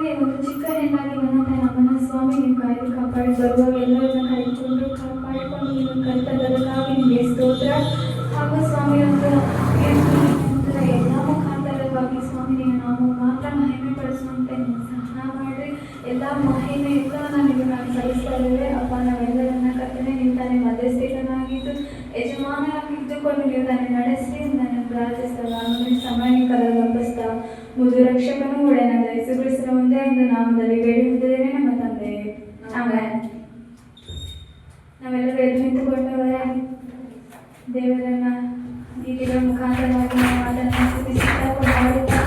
ಲೋಕದಲ್ಲಿ ಒಂದು ಚಿಕ್ಕ ಹೆಣ್ಣಾಗಿ ಬಂದಂತೆ ನಮ್ಮನ್ನು ಸ್ವಾಮಿ ನೀವು ಕಾಯ್ದು ಕಾಪಾಡಿ ಬರುವಾಗ ಎಲ್ಲರನ್ನ ಕಾಯ್ದುಕೊಂಡು ಕಾಪಾಡಿಕೊಂಡು ನೀವು ಕರ್ತದಕ್ಕಾಗಿ ನಿಮಗೆ ಸ್ತೋತ್ರ. ಹಾಗೂ ಸ್ವಾಮಿ ಒಂದು ನಂತರ ಎಲ್ಲ ಮುಖಾಂತರವಾಗಿ ಸ್ವಾಮಿ ನೀವು ನಾವು ಮಾತ್ರ ಮಹಿಮೆ ಪಡಿಸುವಂತೆ ನೀವು ಸಹಾಯ ಮಾಡಿರಿ. ಎಲ್ಲ ಮಹಿಮೆ ಎಲ್ಲ ನನಗೆ ನಾನು ಸಲ್ಲಿಸ್ತಾ ಇದ್ದೇವೆ ಅಪ್ಪ. ನಾವೆಲ್ಲರನ್ನ ಕರ್ತನೆ ನೀವು ತಾನೇ ಮಧ್ಯಸ್ಥಿಕನಾಗಿದ್ದು ಯಜಮಾನರಾಗಿದ್ದುಕೊಂಡು ನೀವು ತಾನೇ ನಡೆಸಿ ನಾನು ಪ್ರಾರ್ಥಿಸ್ತಲ್ಲ. ಆಮೇಲೆ ಸಮಯಕರಲ್ಲಿ ಒಪ್ಪಿಸ್ತಾ ಮುದು ರಕ್ಷಕನೂ ಒಡೆಯನಾದ ಯೇಸು ಕ್ರಿಸ್ತನ ಒಂದೇ ಒಂದು ನಾಮದಲ್ಲಿ ಬೇಡಿಕೊಂಡಿದ್ದೇವೆ ನಮ್ಮ ತಂದೆ, ಆಮೆನ್. ನಾವೆಲ್ಲರೂ ಎದ್ದು ನಿಂತುಕೊಂಡವರ ದೇವರನ್ನ ಗೀತೆಗಳ ಮುಖಾಂತರವಾಗಿ ನಾವು ಮಾತನ್ನು ಸ್ತುತಿಸುತ್ತಾ ಕೊಂಡಾಡುತ್ತಾ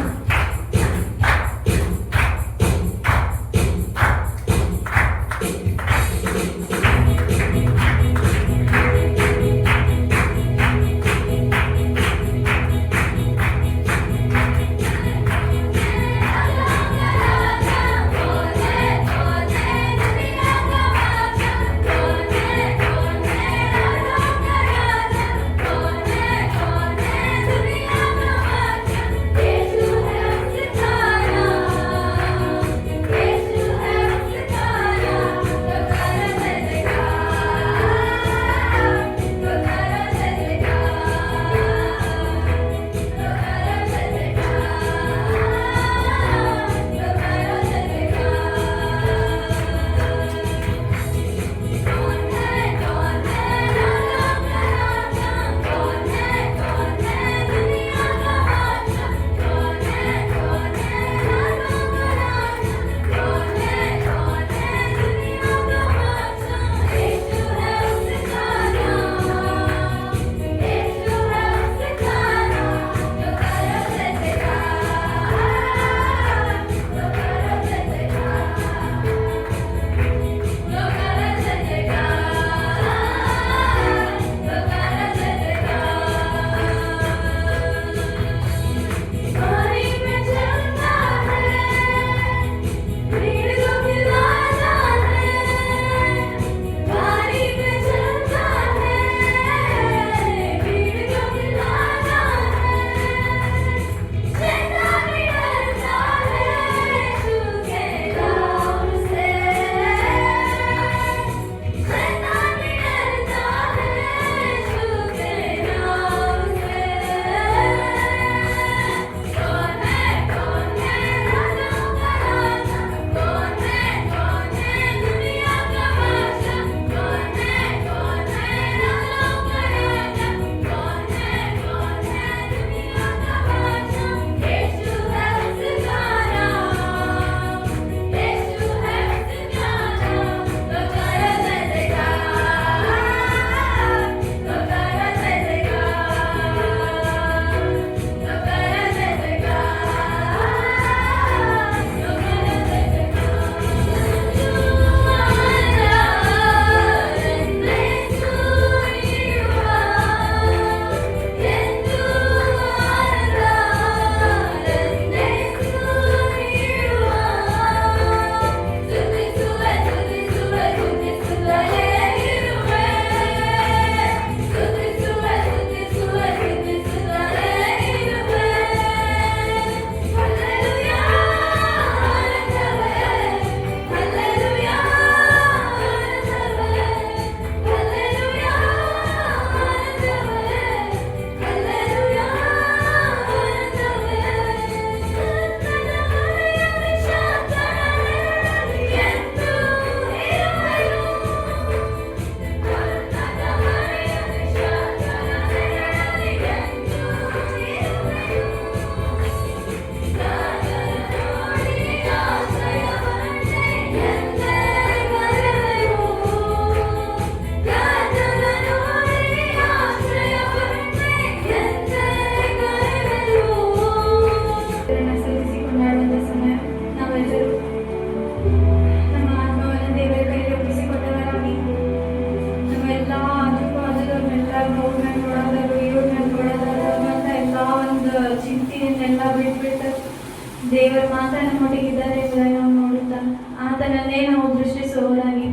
ದೇವರ ಮಾತ್ರ ನಮ್ಮೊಟ್ಟಿಗಿದ್ದಾರೆ ಎಂಬುದನ್ನು ನಾವು ನೋಡುತ್ತಾ ಆತನನ್ನೇ ನಾವು ದೃಷ್ಟಿಸುವವರಾಗಿ,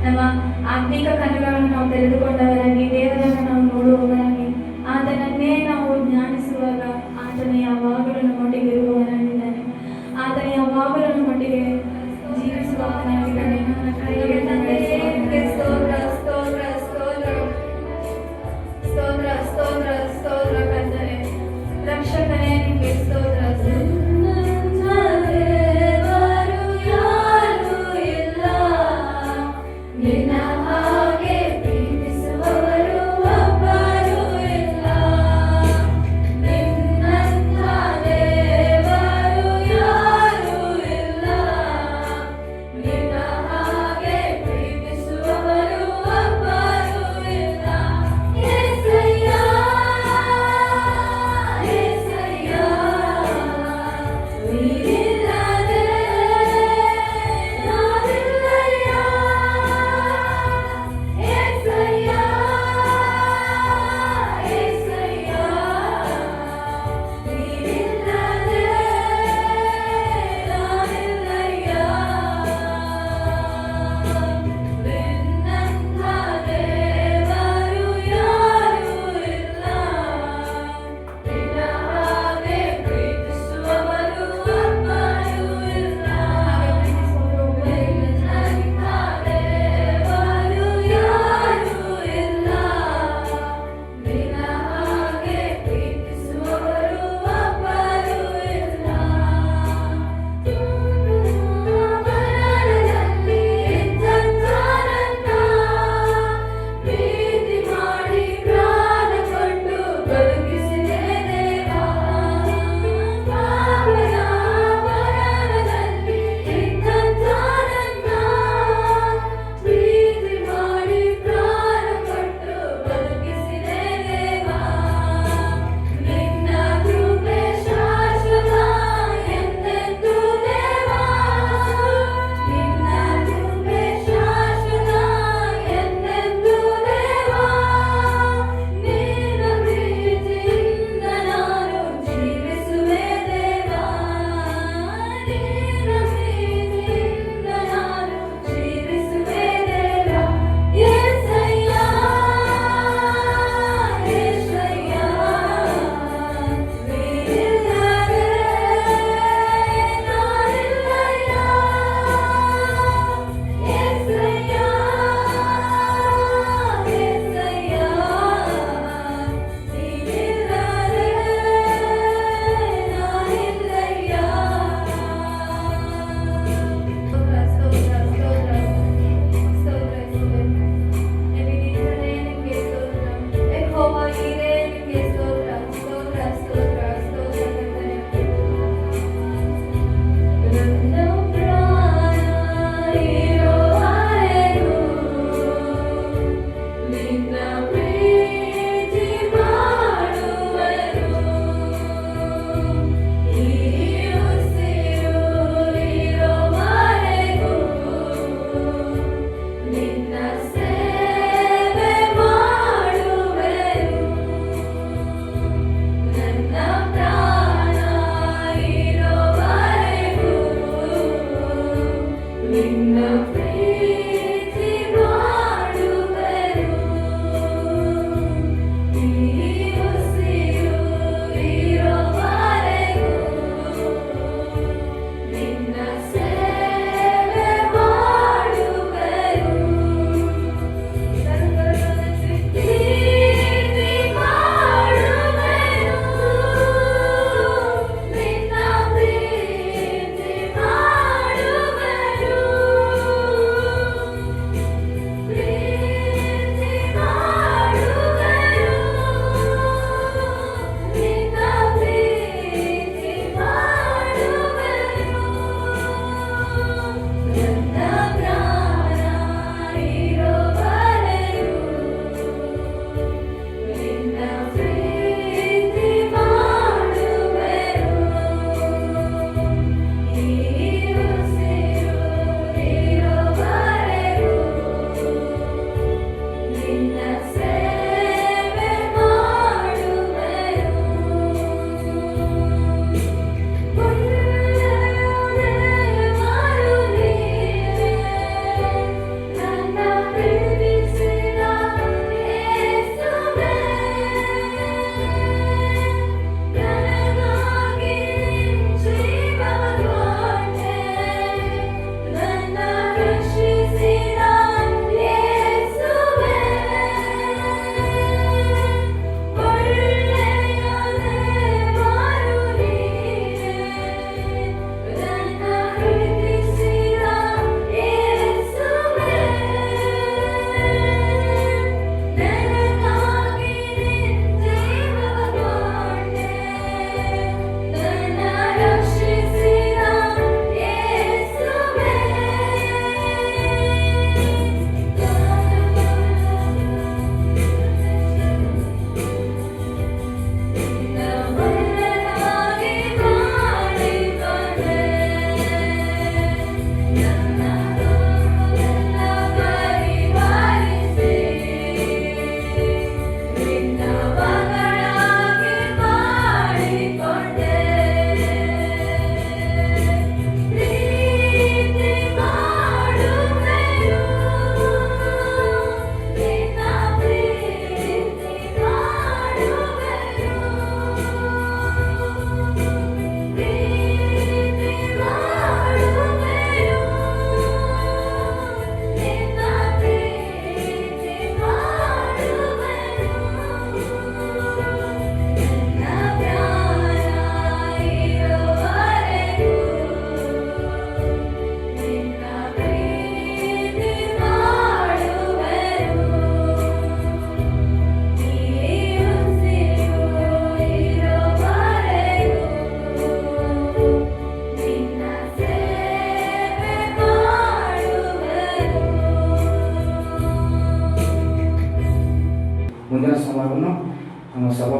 ನಮ್ಮ ಆತ್ಮಿಕ ಕಣ್ಣುಗಳನ್ನು ನಾವು ತೆರೆದುಕೊಂಡವರಾಗಿ, ದೇವರನ್ನು ನಾವು ನೋಡುವವರಾಗಿ, ಆತನನ್ನೇ ನಾವು ಧ್ಯಾನಿಸುವಾಗ ಆತನ ಯಾವಾಗಲೂ ನಮ್ಮೊಟ್ಟಿಗೆ ಇರುವವನಾಗಿದ್ದಾನೆ. ಆತನ ಯಾವಾಗಲೂ ಮಟ್ಟಿಗೆ ಜೀವಿಸುವಾತನಾಗಿದ್ದಾನೆ. ನನ್ನ ಕೈಗೆ ತಂದೆಯೇ ನಿನಗೆ ಸ್ತೋತ್ರ ಸ್ತೋತ್ರ ಸ್ತೋತ್ರ ಸ್ತೋತ್ರ ಸ್ತೋತ್ರ ಸ್ತೋತ್ರ ಕರ್ತನೇ. ರಕ್ಷಕನೇ ನಿನಗೆ ಸ್ತೋತ್ರ. ನನ್ನ ದೇವರು ಯಾರೂ ಇಲ್ಲ, ನಿನ್ನ ಹಾಗೆ ಪ್ರೀತಿಸುವವರು ಒಬ್ಬರೂ ಇಲ್ಲ. ನಿನ್ನಂಥ ದೇವರು ಯಾರೂ ಇಲ್ಲ, ನಿನ್ನ ಹಾಗೆ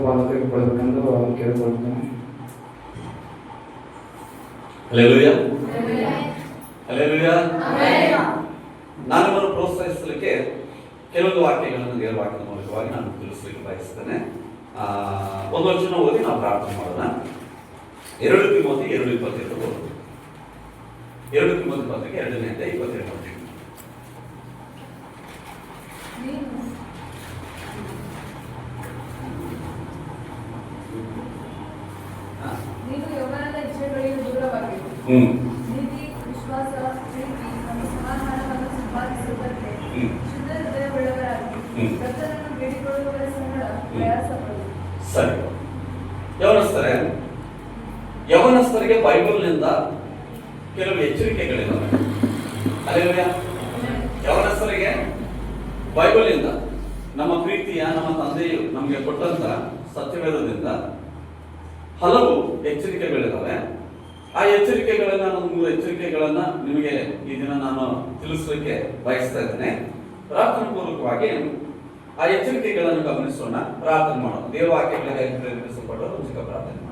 ಪಾದ ತೆಗೆದುಕೊಳ್ಬೇಕೆಂದು ಕೇಳಿಕೊಳ್ತೇನೆ. Hallelujah, hallelujah. ನಾನು ನಿಮ್ಮನ್ನು ಪ್ರೋತ್ಸಾಹಿಸಲಿಕ್ಕೆ ಕೆಲವೊಂದು ವಾಕ್ಯಗಳನ್ನು ದೇವರ ವಾಕ್ಯದ ಮೂಲಕವಾಗಿ ನಾನು ತಿಳಿಸಲಿಕ್ಕೆ ಬಯಸ್ತೇನೆ. ಒಂದು ವಚನ ಓದಿ ನಾವು ಪ್ರಾರ್ಥನೆ ಮಾಡೋಣ. 2 ತಿಮೋಥಿ 2:22 ಓದು. 2 ತಿಮೋಥಿ ಪತ್ರಿಕೆ 2ನೇ ಅಧ್ಯಾಯ 22 ವಚನ. ನೀನು ಯೌವನದ ಇಚ್ಛೆಗಳಿಗೆ ದೂರವಾಗಿರು. ನೀತಿ, ವಿಶ್ವಾಸ, ಪ್ರೀತಿ ಮತ್ತು ಸಮಾಧಾನವನ್ನು ಸಂಪಾದಿಸುವುದಕ್ಕೆ ಶುದ್ಧ ಹೃದಯವುಳ್ಳವರಾಗಿ ಕರ್ತನನ್ನು ಬೇಡಿಕೊಳ್ಳುವವರ ಸಂಗಡ ಪ್ರಯಾಸಪಡು. ಸರಿ, ಯವನಸ್ಥರಿಗೆ ಬೈಬಲ್ನಿಂದ ಕೆಲವು ಎಚ್ಚರಿಕೆಗಳಿದ್ದಾವೆ. ಹಲ್ಲೆಲೂಯಾ. ಯವನಸ್ಥರಿಗೆ ಬೈಬಲ್ನಿಂದ ನಮ್ಮ ಪ್ರೀತಿಯ ನಮ್ಮ ತಂದೆಯು ನಮಗೆ ಕೊಟ್ಟಂತ ಸತ್ಯವೇದದಿಂದ ಹಲವು ಎಚ್ಚರಿಕೆಗಳಿದ್ದಾವೆ. ಆ ಎಚ್ಚರಿಕೆಗಳನ್ನ, ನಾನು 3 ಎಚ್ಚರಿಕೆಗಳನ್ನ ನಿಮಗೆ ಈ ದಿನ ನಾನು ತಿಳಿಸಲಿಕ್ಕೆ ಬಯಸ್ತಾ ಇದ್ದೇನೆ. ಪ್ರಾರ್ಥನಾ ಪೂರ್ವಕವಾಗಿ ಆ ಎಚ್ಚರಿಕೆಗಳನ್ನು ಗಮನಿಸೋಣ, ಪ್ರಾರ್ಥನೆ ಮಾಡೋಣ. ದೇವ ವಾಕ್ಯಗಳಿಗೆ ಪ್ರೇರೇಪಿಸಲ್ಪಟ್ಟು ಚಿಕ್ಕ ಪ್ರಾರ್ಥನೆ ಮಾಡೋಣ.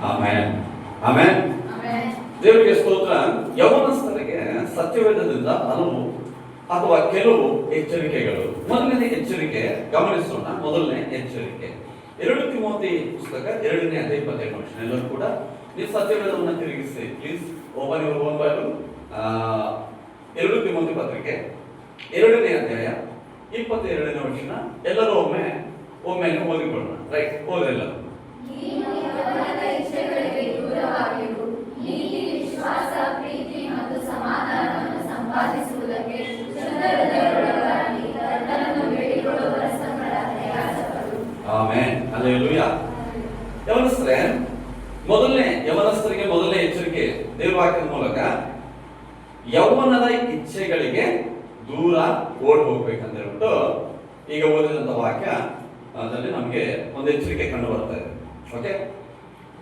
Amen, amen. ದೇವರಿಗೆ ಸ್ತೋತ್ರ. ಯೌವನಸ್ಥರಿಗೆ ಸತ್ಯವೇದದಿಂದ ಹಲವು ಅಥವಾ ಕೆಲವು ಎಚ್ಚರಿಕೆಗಳು. ಮೊದಲನೇ ಎಚ್ಚರಿಕೆ ಗಮನಿಸೋಣ. ಮೊದಲನೇ ಎಚ್ಚರಿಕೆ 2 ತಿಮೋಥಿ ಪುಸ್ತಕ 2ನೇ ಅಧ್ಯಾಯ 27 ವಚನ. ಎಲ್ಲರೂ ಕೂಡ ನೀವು ಸತ್ಯವೇದವನ್ನು ತಿರುಗಿಸಿ. Please open your own Bible. 2 Timothy ಪತ್ರಿಕೆ 2ನೇ ಅಧ್ಯಾಯ 22ನೇ ವಚನ. ಎಲ್ಲರೂ ಒಮ್ಮೆ ಓದಿಕೊಳ್ಳೋಣ. ರೈಟ್, ಓದಿಲ್ಲ. ನೀತಿ, ವಿಶ್ವಾಸ, ಪ್ರೀತಿ ಮತ್ತು ಸಮಾಧಾನವನ್ನು ಸಂಪಾದಿಸುವುದಕ್ಕೆ ಶುದ್ಧ ಹೃದಯವುಳ್ಳವರಾಗಿ ಕರ್ತನನ್ನು ಬೇಡಿಕೊಳ್ಳುವವರ ಸಂಗಡ ಪ್ರಯಾಸಪಡು. Amen, hallelujah. ಯವನಸ್ಥರಿಗೆ ಮೊದಲನೇ ಎಚ್ಚರಿಕೆ ದೇವರ ವಾಕ್ಯದ ಮೂಲಕ ಯೌವನದ ಇಚ್ಛೆಗಳಿಗೆ ದೂರ ಓಡಿ ಹೋಗ್ಬೇಕಂತ ಹೇಳ್ಬಿಟ್ಟು ಈಗ ಓದಿದಂತ ವಾಕ್ಯ ಅದರಲ್ಲಿ ನಮಗೆ ಒಂದು ಎಚ್ಚರಿಕೆ ಕಂಡು ಬರ್ತಾ ಇದೆ. ಓಕೆ,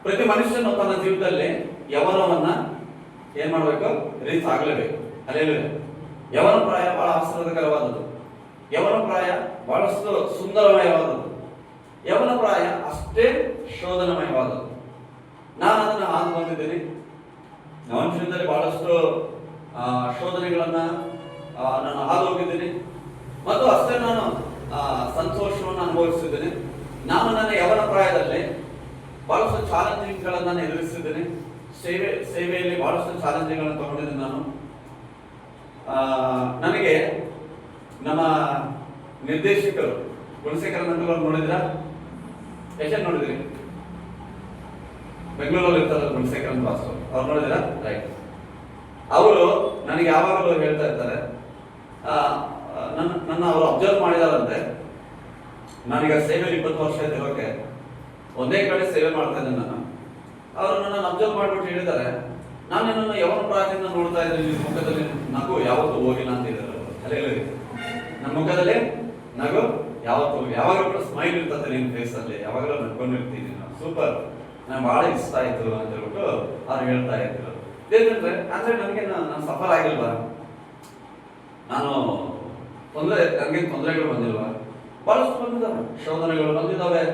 ಪ್ರತಿ ಮನುಷ್ಯನು ತನ್ನ ಜೀವಿತದಲ್ಲಿ ಯವನವನ್ನ ಏನ್ ಮಾಡಬೇಕು? ರೀಚ್ ಆಗಲೇಬೇಕು. ಹಲ್ಲೆಲೂಯಾ. ಯವನ ಪ್ರಾಯ ಬಹಳ ಆಶ್ಚರ್ಯಕರವಾದದ್ದು. ಯವನ ಪ್ರಾಯ ಬಹಳಷ್ಟು ಸುಂದರಮಯವಾದದ್ದು. ಯವನ ಪ್ರಾಯ ಅಷ್ಟೇ ಶೋಧನಮಯವಾದದ್ದು. ನಾನು ಅದನ್ನು ಹಾದು ಬಂದಿದ್ದೀನಿ. ನನ್ನ ಜೀವನದಲ್ಲಿ ಬಹಳಷ್ಟು ಶೋಧನೆಗಳನ್ನ ನಾನು ಹಾದು ಹೋಗಿದ್ದೀನಿ ಮತ್ತು ಅಷ್ಟೇ ನಾನು ಸಂತೋಷವನ್ನು ಅನುಭವಿಸಿದ್ದೇನೆ. ನಾನು ನನ್ನ ಯವನ ಪ್ರಾಯದಲ್ಲಿ ಬಹಳಷ್ಟು ಚಾಲೆಂಜಿಂಗ್ಗಳನ್ನು ಎದುರಿಸಿದ್ದೇನೆ. ಸೇವೆಯಲ್ಲಿ ಬಹಳಷ್ಟು ಚಾಲೆಂಜಿಂಗ್ಗಳನ್ನು ತಗೊಂಡಿದ್ದೇನೆ ನಾನು. ನನಗೆ ನಮ್ಮ ನಿರ್ದೇಶಕರು ಗುಣಶೇಖರ ನಂಟುಗಳು ನೋಡಿದ್ರ? ಎಷ್ಟು ನೋಡಿದ್ರಿ? ಬೆಂಗಳೂರಲ್ಲಿ ಇರ್ತಾರೆ ಗುಣಶೇಖರ ಪಾಸ್ಟರ್, ಅವ್ರು ನೋಡಿದಿರಾ? ರೈಟ್. ಅವರು ನನಗೆ ಯಾವಾಗಲೂ ಹೇಳ್ತಾ ಇರ್ತಾರೆ, ನನ್ನ ಅವರು ಅಬ್ಸರ್ವ್ ಮಾಡಿದಾರಂತೆ. ನಾನೀಗ ಸೇವೆಯಲ್ಲಿ 20 ವರ್ಷ ಇರೋಕೆ ಒಂದೇ ಕಡೆ ಸೇವೆ ಮಾಡ್ತಾ ಇದ್ದೇನೆ ನಾನು. ಅವರು ನನ್ನನ್ನು ಅಬ್ಸರ್ವ್ ಮಾಡಿಬಿಟ್ಟು ಹೇಳಿದ್ದಾರೆ, ನಾನು ನಿನ್ನನ್ನು ಯವನ ಪ್ರಾಯದಿಂದ ನೋಡ್ತಾ ಇದ್ದೀನಿ, ನಿಮ್ಮ ಮುಖದಲ್ಲಿ ನಗು ಯಾವತ್ತೂ ಹೋಗಿಲ್ಲ ಅಂತ ಹೇಳಿದ್ದಾರೆ. ನನ್ನ ಮುಖದಲ್ಲಿ ನಗು ಯಾವತ್ತೂ ಯಾವಾಗಲೂ ಕೂಡ ಸ್ಮೈಲ್ ಇರ್ತದೆ ನಿಮ್ಮ ಫೇಸ್ ಅಲ್ಲಿ, ಯಾವಾಗಲೂ ನಡ್ಕೊಂಡಿರ್ತೀನಿ ನಾನು. ಸೂಪರ್, ನಂಗೆ ಬಹಳ ಇಷ್ಟ ಆಯ್ತು ಅಂತ ಹೇಳ್ಬಿಟ್ಟು ಅವ್ರು ಹೇಳ್ತಾ ಇದ್ರು. ಏನಂದ್ರೆ ಅಂದ್ರೆ ನನಗೆ ನಾನು ಸಫರ್ ಆಗಿಲ್ವಾ? ನಾನು ನನಗೆ ತೊಂದರೆಗಳು ಬಂದಿಲ್ವಾ? ಬಹಳಷ್ಟು ಬಂದಿದ್ದಾವೆ, ಶೋಧನೆಗಳು ಬಂದಿದ್ದಾವೆ.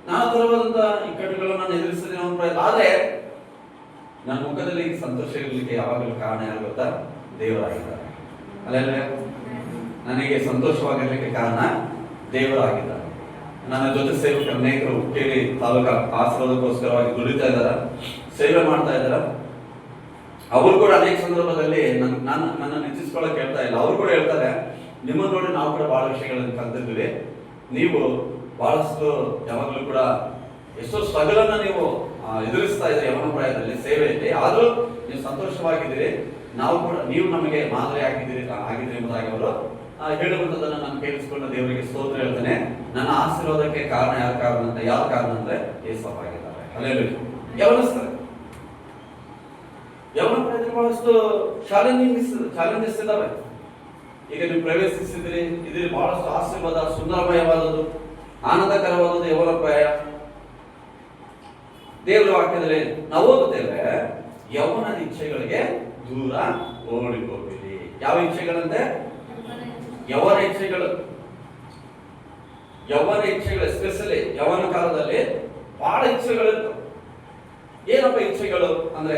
ನಾನು ತರವಾದಂತ ಇಕ್ಕಟ್ಟುಗಳು ನಾನು ಎದುರಿಸಿದ ಪ್ರಯತ್ನ. ಆದ್ರೆ ನನ್ನ ಮುಖದಲ್ಲಿ ಸಂತೋಷ ಇರಲಿಕ್ಕೆ ಯಾವಾಗಲೂ ಕಾರಣ ಯಾರು ಗೊತ್ತಾ? ದೇವರಾಗಿದ್ದಾರೆ. ಅಲ್ಲೇ ನನಗೆ ಸಂತೋಷವಾಗಿರ್ಲಿಕ್ಕೆ ಕಾರಣ ದೇವರಾಗಿದ್ದಾರೆ. ನನ್ನ ಜೊತೆ ಸೇವಕರು ಅನೇಕರು ಹುಕ್ಕೇರಿ ತಾಲೂಕಾ ಆಶ್ರಮಕ್ಕೋಸ್ಕರವಾಗಿ ದುಡಿತಾ ಇದ್ದಾರ, ಸೇವೆ ಮಾಡ್ತಾ ಇದ್ದಾರ. ಅವರು ಕೂಡ ಅನೇಕ ಸಂದರ್ಭದಲ್ಲಿ ನನ್ನ ನೆಚ್ಚಿಸ್ಕೊಳ್ಳೋಕೆ ಹೇಳ್ತಾ ಇಲ್ಲ. ಅವರು ಕೂಡ ಹೇಳ್ತಾರೆ, ನಿಮ್ಮನ್ನು ನೋಡಿ ನಾವು ಕೂಡ ಬಹಳ ವಿಷಯಗಳನ್ನು ಕಲ್ತಿದ್ವಿ. ನೀವು ಬಹಳಷ್ಟು ಯಾವಾಗಲೂ ಕೂಡ ಎಷ್ಟೋ ಸ್ಟ್ರಗಲನ್ನ ನೀವು ಎದುರಿಸ್ತಾ ಇದ್ದೀರಿ ಯವನ ಪ್ರಾಯದಲ್ಲಿ ಸೇವೆಯಲ್ಲಿ. ಆದರೂ ನೀವು ಸಂತೋಷವಾಗಿದ್ದೀರಿ. ನಾವು ಕೂಡ ನೀವು ನಮಗೆ ಮಾದರಿ ಆಗಿದ್ದೀರಿ ಎಂಬುದಾಗಿ ಅವರು ಹೇಳುವಂಥದ್ದನ್ನು ನಾನು ಕೇಳಿಸಿಕೊಂಡು ದೇವರಿಗೆ ಸ್ತೋತ್ರ ಹೇಳ್ತೇನೆ. ನನ್ನ ಆಶೀರ್ವಾದಕ್ಕೆ ಕಾರಣ ಯಾವ ಕಾರಣ ಅಂದ್ರೆ ಯೇಸಪ್ಪ ಆಗಿದ್ದಾರೆ. ಹಲ್ಲೆಲೂಯಾ. ಯವನಸ್ಥರು ಯವನ ಪ್ರಾಯದಲ್ಲಿ ಬಹಳಷ್ಟು ಚಾಲೆಂಜಸ್ ಇದ್ದಾವೆ. ಈಗ ನೀವು ಪ್ರವೇಶಿಸಿದ್ರಿ, ಇದ್ರಿ ಬಹಳಷ್ಟು ಆಶೀರ್ವಾದ, ಸುಂದರಮಯವಾದದ್ದು, ಆನಂದಕರವಾದದ್ದು ಯವನ ಪ್ರಾಯ. ದೇವರ ವಾಕ್ಯದಲ್ಲಿ ನಾವು ಓದುತ್ತೇವೆ, ಯೌವನದ ಇಚ್ಛೆಗಳಿಗೆ ದೂರ ಓಡಿ ಹೋಗಿರಿ. ಯಾವ ಇಚ್ಛೆಗಳಂತೆ? ಯೌವನ ಇಚ್ಛೆಗಳು. ಎಸ್ಪೆಷಲಿ ಯೌವನ ಕಾಲದಲ್ಲಿ ಬಹಳ ಇಚ್ಛೆಗಳಿರ್ತವೆ. ಏನಪ್ಪ ಇಚ್ಛೆಗಳು ಅಂದ್ರೆ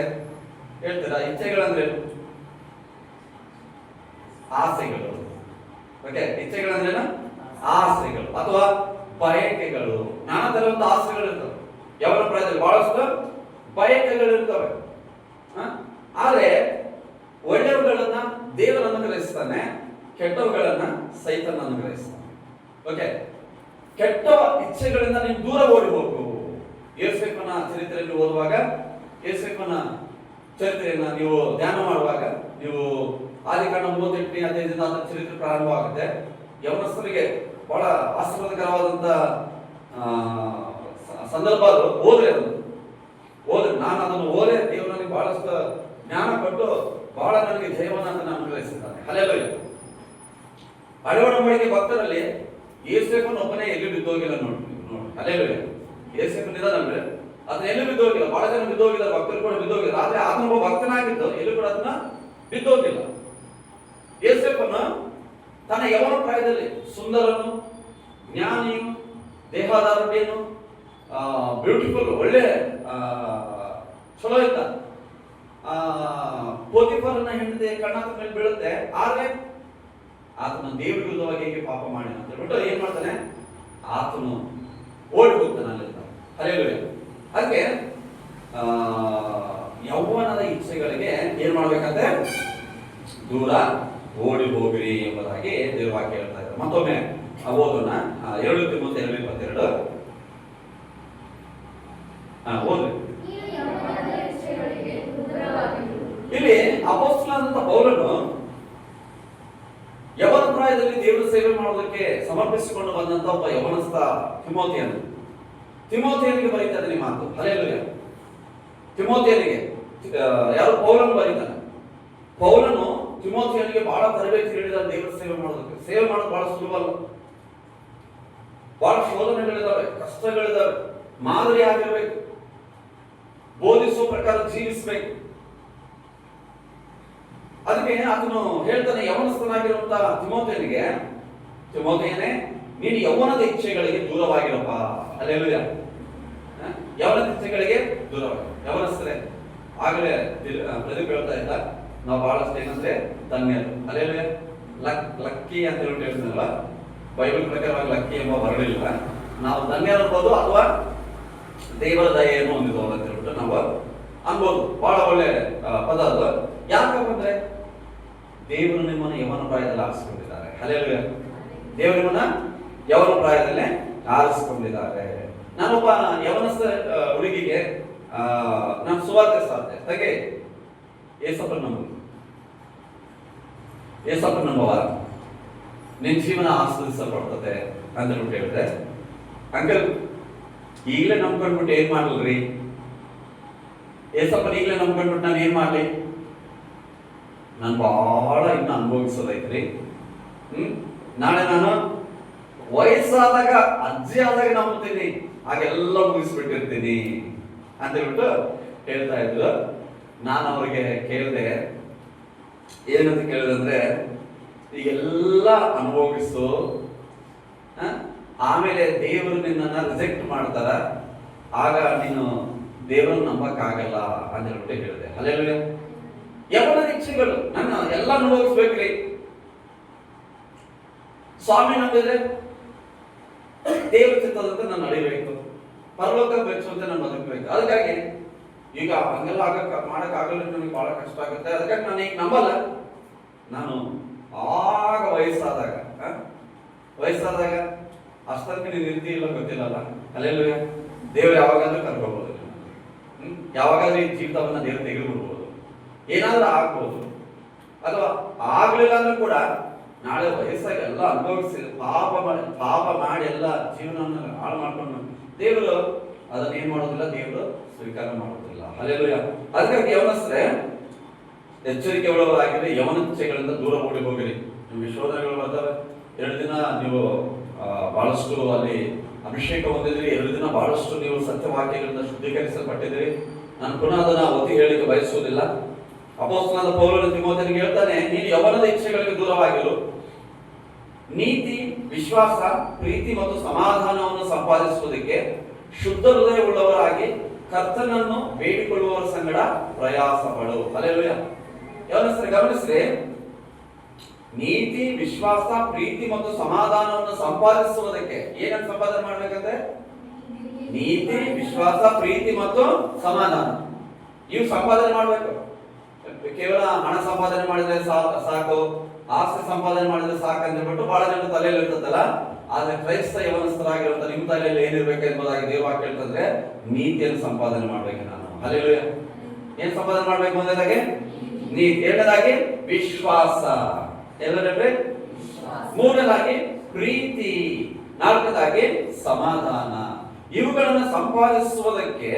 ಹೇಳ್ತೀರಾ? ಇಚ್ಛೆಗಳಂದ್ರೆ ಆಸೆಗಳು. ಓಕೆ, ಇಚ್ಛೆಗಳಂದ್ರೇನು? ಆಸೆಗಳು ಅಥವಾ ಬಯಕೆಗಳು. ನಾನಾ ತರವಾದ ಆಸೆಗಳು ಇರ್ತವೆ. ಯವನ ಪ್ರಾಯದಲ್ಲಿ ಬಹಳಷ್ಟು ಬಯಕೆಗಳು ಇರ್ತವೆ. ಆದ್ರೆ ಒಳ್ಳೆಯವುಗಳನ್ನ ದೇವರು ಅನುಗ್ರಹಿಸ್ತಾನೆ, ಕೆಟ್ಟವುಗಳನ್ನ ಸೈತಾನ ಅನುಗ್ರಹಿಸ್ತಾನೆ. ಓಕೆ, ಕೆಟ್ಟ ಇಚ್ಛೆಗಳಿಂದ ನೀವು ದೂರ ಓಡಿ ಹೋಗು. ಯೋಸೇಫನ ಚರಿತ್ರೆಯನ್ನು ಓದುವಾಗ, ಯೋಸೇಫನ ಚರಿತ್ರೆಯನ್ನ ನೀವು ಧ್ಯಾನ ಮಾಡುವಾಗ, ನೀವು ಆದಿಕಾಂಡ 38ನೇ ಅಧ್ಯಾಯದಿಂದ ಅದರ ಚರಿತ್ರೆ ಪ್ರಾರಂಭವಾಗುತ್ತೆ. ಯವನಸ್ಥರಿಗೆ ಬಹಳ ಆಶೀರ್ವಾದಕರವಾದಂತ ಸಂದರ್ಭ ಅದು. ಓದ್ರೆ ನಾನು ಅದನ್ನು ಓದೇ ದೇವರು ನನಗೆ ಬಹಳಷ್ಟು ಜ್ಞಾನ ಕೊಟ್ಟು ಬಹಳ ನನಗೆ ಜಯವನ್ನ ಅನುಗ್ರಹಿಸಿದ್ದಾನೆ. ಹಲ್ಲೆಲೂಯಾ. ಹಳೆ ಒಡಂಬಡಿಕೆ ಭಕ್ತರಲ್ಲಿ ಯೇಸೇಫನ ಒಬ್ಬನೇ ಎಲ್ಲಿ ಬಿದ್ದೋಗಿಲ್ಲ ನೋಡಿ. ಹಲ್ಲೆಲೂಯಾ. ಯೇಸೇಫನ್ ಇದಾನಲ್ರಿ, ಅದನ್ನ ಎಲ್ಲೂ ಬಿದ್ದೋಗಿಲ್ಲ. ಬಹಳ ಜನ ಬಿದ್ದೋಗಿದ್ದಾರೆ, ಭಕ್ತರು ಕೂಡ ಬಿದ್ದೋಗಿಲ್ಲ. ಆದ್ರೆ ಆತನ ಒಬ್ಬ ಭಕ್ತನಾಗಿದ್ದು ಎಲ್ಲೂ ಕೂಡ ಅದನ್ನ ಬಿದ್ದೋಗಿಲ್ಲ. ಯೇಸೇಫನ ತನ್ನ ಯವನ ಪ್ರಾಯದಲ್ಲಿ ಸುಂದರನು, ಜ್ಞಾನಿಯು, ದೇಹದಾರುಢ್ಯನು, ಬ್ಯೂಟಿಫುಲ್, ಒಳ್ಳೆ ಚಲೋ ಇದ್ದ. ಪೋತಿಫರನ ಹೆಂಡತಿ ಕಣ್ಣಾತ ಮೇಲೆ ಬೀಳುತ್ತೆ. ಆದ್ರೆ ಆತನ ದೇವರ ವಿರುದ್ಧವಾಗಿ ಹೇಗೆ ಪಾಪ ಮಾಡಿ ಅಂತ ಹೇಳ್ಬಿಟ್ಟು ಏನ್ ಮಾಡ್ತಾನೆ? ಆತನು ಓಡಿ ಹೋಗ್ತಾನೆ ಅಲ್ಲಿಂದ. ಹಲ್ಲೆಲೂಯಾ. ಅದಕ್ಕೆ ಯೌವನದ ಇಚ್ಛೆಗಳಿಗೆ ಏನ್ ಮಾಡ್ಬೇಕಂತೆ? ದೂರ ಓಡಿ ಹೋಗಿರಿ ಎಂಬುದಾಗಿ ದೇವರ ವಾಕ್ಯ ಹೇಳ್ತಾ ಇದ್ದಾರೆ. ಮತ್ತೊಮ್ಮೆ ಓದೋಣ. 2 ತಿಮೋಥೆ 2:22. ಓದ್ರಿ. ಇಲ್ಲಿ ಅಪೊಸ್ತಲನಾದಂತ ಪೌಲನು ಯವನ ಪ್ರಾಯದಲ್ಲಿ ದೇವರ ಸೇವೆ ಮಾಡೋದಕ್ಕೆ ಸಮರ್ಪಿಸಿಕೊಂಡು ಬಂದಂತ ಒಬ್ಬ ಯವನಸ್ಥ ತಿಮೋಥೆಯನಿಗೆ ಬರೀತಾ ಇದ್ದಾನೆ ಮಾತು. ಹಲ್ಲೆಲೂಯಾ. ತಿಮೋಥೆಯನಿಗೆ ಯಾರು? ಪೌಲನು ಬರೀತಾನೆ. ಪೌಲನು ತಿಮೋಥೆಯನಿಗೆ ಬಹಳ ತರಬೇತಿ ನೀಡಿದ ದೇವರ ಸೇವೆ ಮಾಡೋದಕ್ಕೆ. ಸೇವೆ ಮಾಡೋದು ಬಹಳ ಸುಲಭ ಅಲ್ಲ. ಬಹಳ ಶೋಧನೆಗಳಿದಾವೆ, ಕಷ್ಟಗಳಿದಾವೆ. ಮಾದರಿ ಆಗಿರ್ಬೇಕು, ಬೋಧಿಸುವ ಪ್ರಕಾರ ಜೀವಿಸಬೇಕು. ಅದಕ್ಕೆ ಆತನು ಹೇಳ್ತಾನೆ, ಯವನಸ್ಥನಾಗಿರುವಂತ ತಿಮೋಥೆಯನೇ, ನೀನು ಯೌವನದ ಇಚ್ಛೆಗಳಿಗೆ ದೂರವಾಗಿರಪ್ಪ. ಹಲ್ಲೆಲೂಯಾ. ಯೌವನದ ಇಚ್ಛೆಗಳಿಗೆ ದೂರವಾಗಿ. ಯವನಸ್ಥರೇ, ಆಗಲೇ ಪ್ರದೀಪ್ ಹೇಳ್ತಾ ಇದ್ದ, ನಾವು ಬಹಳಷ್ಟು ಏನಂದ್ರೆ ಧನ್ಯರು. ಹಲ್ಲೆಲೂಯಾ. ಲಕ್ಕಿ ಅಂತ ಹೇಳ್ತೀನಲ್ಲ, ಬೈಬಲ್ ಪ್ರಕಾರವಾಗಿ ಲಕ್ಕಿ ಎಂಬ ಬರಲಿಲ್ಲ. ನಾವು ಧನ್ಯರು ಅನ್ಬೋದು ಅಥವಾ ದೇವರ ದಯೆಯನ್ನು ಹೊಂದಿದವರು ಅಂತ ಹೇಳ್ಬಿಟ್ಟು ನಾವು ಅನ್ಬೋದು. ಬಹಳ ಒಳ್ಳೆ ಪದ ಅದು. ಯಾಕಂದ್ರೆ ದೇವರು ನಿಮ್ಮನ್ನು ಯವನ ಪ್ರಾಯದಲ್ಲಿ ಆರಿಸಿಕೊಂಡಿದ್ದಾರೆ. ಹಲ್ಲೆಲೂಯಾ. ದೇವರು ನಿಮ್ಮನ್ನ ಯವನ ಪ್ರಾಯದಲ್ಲೇ ಆರಿಸಿಕೊಂಡಿದ್ದಾರೆ. ನಾನೊಬ್ಬ ಯವನಸ್ಥ ಹುಡುಗಿಗೆ ನಾನು ಸುವಾರ್ತೆ ಸಾಧ್ಯ ಹಾಗೆ ಏಸಪ್ಪನ ನಂಬುವ ನಿನ್ ಜೀವನ ಆಸ್ವಾದಿಸಲ್ಪಡ್ತದೆ ಅಂತ ಹೇಳ್ಬಿಟ್ಟು ಹೇಳಿದೆ. ಅಂಕಲ್, ಈಗಲೇ ನಂಬ್ಕೊಂಡ್ಬಿಟ್ಟು ಏನ್ ಮಾಡಲ್ರಿ? ಏಸಪ್ಪನ ಈಗಲೇ ನಂಬ್ಕೊಂಡ್ಬಿಟ್ಟು ನಾನು ಏನ್ ಮಾಡ್ಲಿ? ನಾನು ಬಹಳ ಇನ್ನು ಅನುಭವಿಸೋದೈತ್ರಿ. ನಾಳೆ ನಾನು ವಯಸ್ಸಾದಾಗ, ಅಜ್ಜಿ ಆದಾಗ ನಂಬ್ತೀನಿ, ಹಾಗೆಲ್ಲ ಮುಗಿಸ್ಬಿಟ್ಟಿರ್ತೀನಿ ಅಂತ ಹೇಳ್ಬಿಟ್ಟು ಹೇಳ್ತಾ ಇದ್ರು. ನಾನು ಅವ್ರಿಗೆ ಕೇಳಿದೆ, ಏನಂತ ಕೇಳಿದಂದ್ರೆ, ಈಗೆಲ್ಲ ಅನುಭವಿಸು, ಆಮೇಲೆ ದೇವರು ನಿನ್ನನ್ನ ರಿಜೆಕ್ಟ್ ಮಾಡ್ತಾರ, ಆಗ ನೀನು ದೇವರನ್ನು ನಂಬಕ್ಕಾಗಲ್ಲ ಅಂತ ಹೇಳ್ಬಿಟ್ಟು ಹೇಳಿದೆ. ಹಲ್ಲೆಲೂಯಾ. ಯವನದ ಇಚ್ಛೆಗಳು ನನ್ನ ಎಲ್ಲ ಅನುಭವಿಸ್ಬೇಕ್ರಿ. ಸ್ವಾಮಿ ನಂಬಿದ್ರೆ ದೇವರ ಚಿತ್ತದಂತೆ ನಾನು ನಡಿಬೇಕು, ಪರಲೋಕ ಬೆಚ್ಚುವಂತೆ ನಾನು ಬದುಕಬೇಕು. ಅದಕ್ಕಾಗಿ ಈಗ ಹಂಗೆಲ್ಲ ಮಾಡಕ್ಕಾಗಲ್ಲ, ನನಗೆ ಬಹಳ ಕಷ್ಟ ಆಗುತ್ತೆ. ಅದಕ್ಕೆ ನಾನು ಈಗ ನಂಬಲ್ಲ. ನಾನು ಆಗ ವಯಸ್ಸಾದಾಗ ಅಷ್ಟಕ್ಕೆ ನೀನು ಇರ್ತಿ ಇಲ್ಲ ಗೊತ್ತಿಲ್ಲಲ್ಲ. ಅಲ್ಲೆಲ್ಲ ದೇವ್ರು ಯಾವಾಗಾದ್ರೂ ಕರ್ಕೋಬಹುದು, ಯಾವಾಗಾದ್ರೂ ಈ ಜೀವಿತವನ್ನ ದೇವ್ರು ತೆಗೆದುಬಿಡ್ಬೋದು, ಏನಾದ್ರೂ ಆಗ್ಬೋದು. ಅಥವಾ ಆಗ್ಲಿಲ್ಲ ಅಂದ್ರೂ ಕೂಡ ನಾಳೆ ವಯಸ್ಸಾಗಿ ಎಲ್ಲ ಅನುಭವಿಸಿ ಪಾಪ ಮಾಡಿ ಎಲ್ಲ ಜೀವನವನ್ನು ಹಾಳು ಮಾಡ್ಕೊಂಡು ದೇವರು ಅದನ್ನ ಏನ್ ಮಾಡೋದಿಲ್ಲ, ದೇವರು ಸ್ವೀಕಾರ ಮಾಡೋದಿಲ್ಲ. ಅಲ್ಲೆಲ್ಲ ಅದಕ್ಕಾಗಿ ಯವನಸ್ರೆ ಎಚ್ಚರಿಕೆ ಉಳ್ಳವರಾಗಿದ್ರೆ ಯವನಿಚ್ಛೆಗಳಿಂದ ದೂರ ಓಡಿ ಹೋಗಿರಿ. ನಿಮ್ಗೆ ಶೋಧನೆಗಳು ಬರ್ತವೆ. 2 ದಿನ ನೀವು ಬಹಳಷ್ಟು ಅಲ್ಲಿ ಅಭಿಷೇಕ ಹೊಂದಿದ್ರಿ, 2 ದಿನ ಬಹಳಷ್ಟು ನೀವು ಸತ್ಯವಾಕ್ಯಗಳಿಂದ ಶುದ್ಧೀಕರಿಸಲ್ಪಟ್ಟಿದ್ರಿ. ನಾನು ಪುನಃ ಅದನ್ನ ಒತ್ತಿ ಹೇಳಿಕೆ ಬಯಸುವುದಿಲ್ಲ. ಅಪೊಸ್ತಲನಾದ ಪೌಲನು ತಿಮೋಥೆಯನಿಗೆ ಹೇಳ್ತಾನೆ, ನೀನು ಯವನದ ಇಚ್ಛೆಗಳಿಗೆ ದೂರವಾಗಿರು, ನೀತಿ, ವಿಶ್ವಾಸ, ಪ್ರೀತಿ ಮತ್ತು ಸಮಾಧಾನವನ್ನು ಸಂಪಾದಿಸುವುದಕ್ಕೆ ಶುದ್ಧ ಹೃದಯವುಳ್ಳವರಾಗಿ ಕರ್ತನನ್ನು ಬೇಡಿಕೊಳ್ಳುವವರ ಸಂಗಡ ಪ್ರಯಾಸ ಪಡು. ಹಲ್ಲೆಲೂಯಾ. ಯವನಸ್ರೆ ಗಮನಿಸ್ರಿ, ನೀತಿ, ವಿಶ್ವಾಸ, ಪ್ರೀತಿ ಮತ್ತು ಸಮಾಧಾನವನ್ನು ಸಂಪಾದಿಸುವುದಕ್ಕೆ ಏನನ್ನು ಸಂಪಾದನೆ ಮಾಡ್ಬೇಕಂದ್ರೆ ನೀತಿ, ವಿಶ್ವಾಸ, ಪ್ರೀತಿ ಮತ್ತು ಸಮಾಧಾನ ಇವು ಸಂಪಾದನೆ ಮಾಡ್ಬೇಕು. ಕೇವಲ ಹಣ ಸಂಪಾದನೆ ಮಾಡಿದ್ರೆ ಸಾಕು, ಆಸ್ತಿ ಸಂಪಾದನೆ ಮಾಡಿದ್ರೆ ಸಾಕು ಅಂತ ಹೇಳ್ಬಿಟ್ಟು ಬಹಳ ಜನ ತಲೆಯಲ್ಲಿ ಇರ್ತದಲ್ಲ. ಆದ್ರೆ ಕ್ರೈಸ್ತ ಯವನಸ್ಥರಾಗಿರುವಂತ ನಿಮ್ಮ ತಲೆಯಲ್ಲಿ ಏನಿರ್ಬೇಕು ಎಂಬುದಾಗಿ ದೇವವಾಕ್ಯ ಹೇಳ್ತಂದ್ರೆ ನೀತಿಯನ್ನು ಸಂಪಾದನೆ ಮಾಡ್ಬೇಕು. ನಾನು ಹಲ್ಲೆಲೂಯಾ. ಏನ್ ಸಂಪಾದನೆ ಮಾಡ್ಬೇಕು? ಒಂದನೇದಾಗಿ ನೀತಿ, ಎರಡನೇದಾಗಿ ವಿಶ್ವಾಸ, ಎಲ್ಲರೇ ಮೂರನೇದಾಗಿ ಪ್ರೀತಿ, ನಾಲ್ಕನೇದಾಗಿ ಸಮಾಧಾನ. ಇವುಗಳನ್ನು ಸಂಪಾದಿಸುವುದಕ್ಕೆ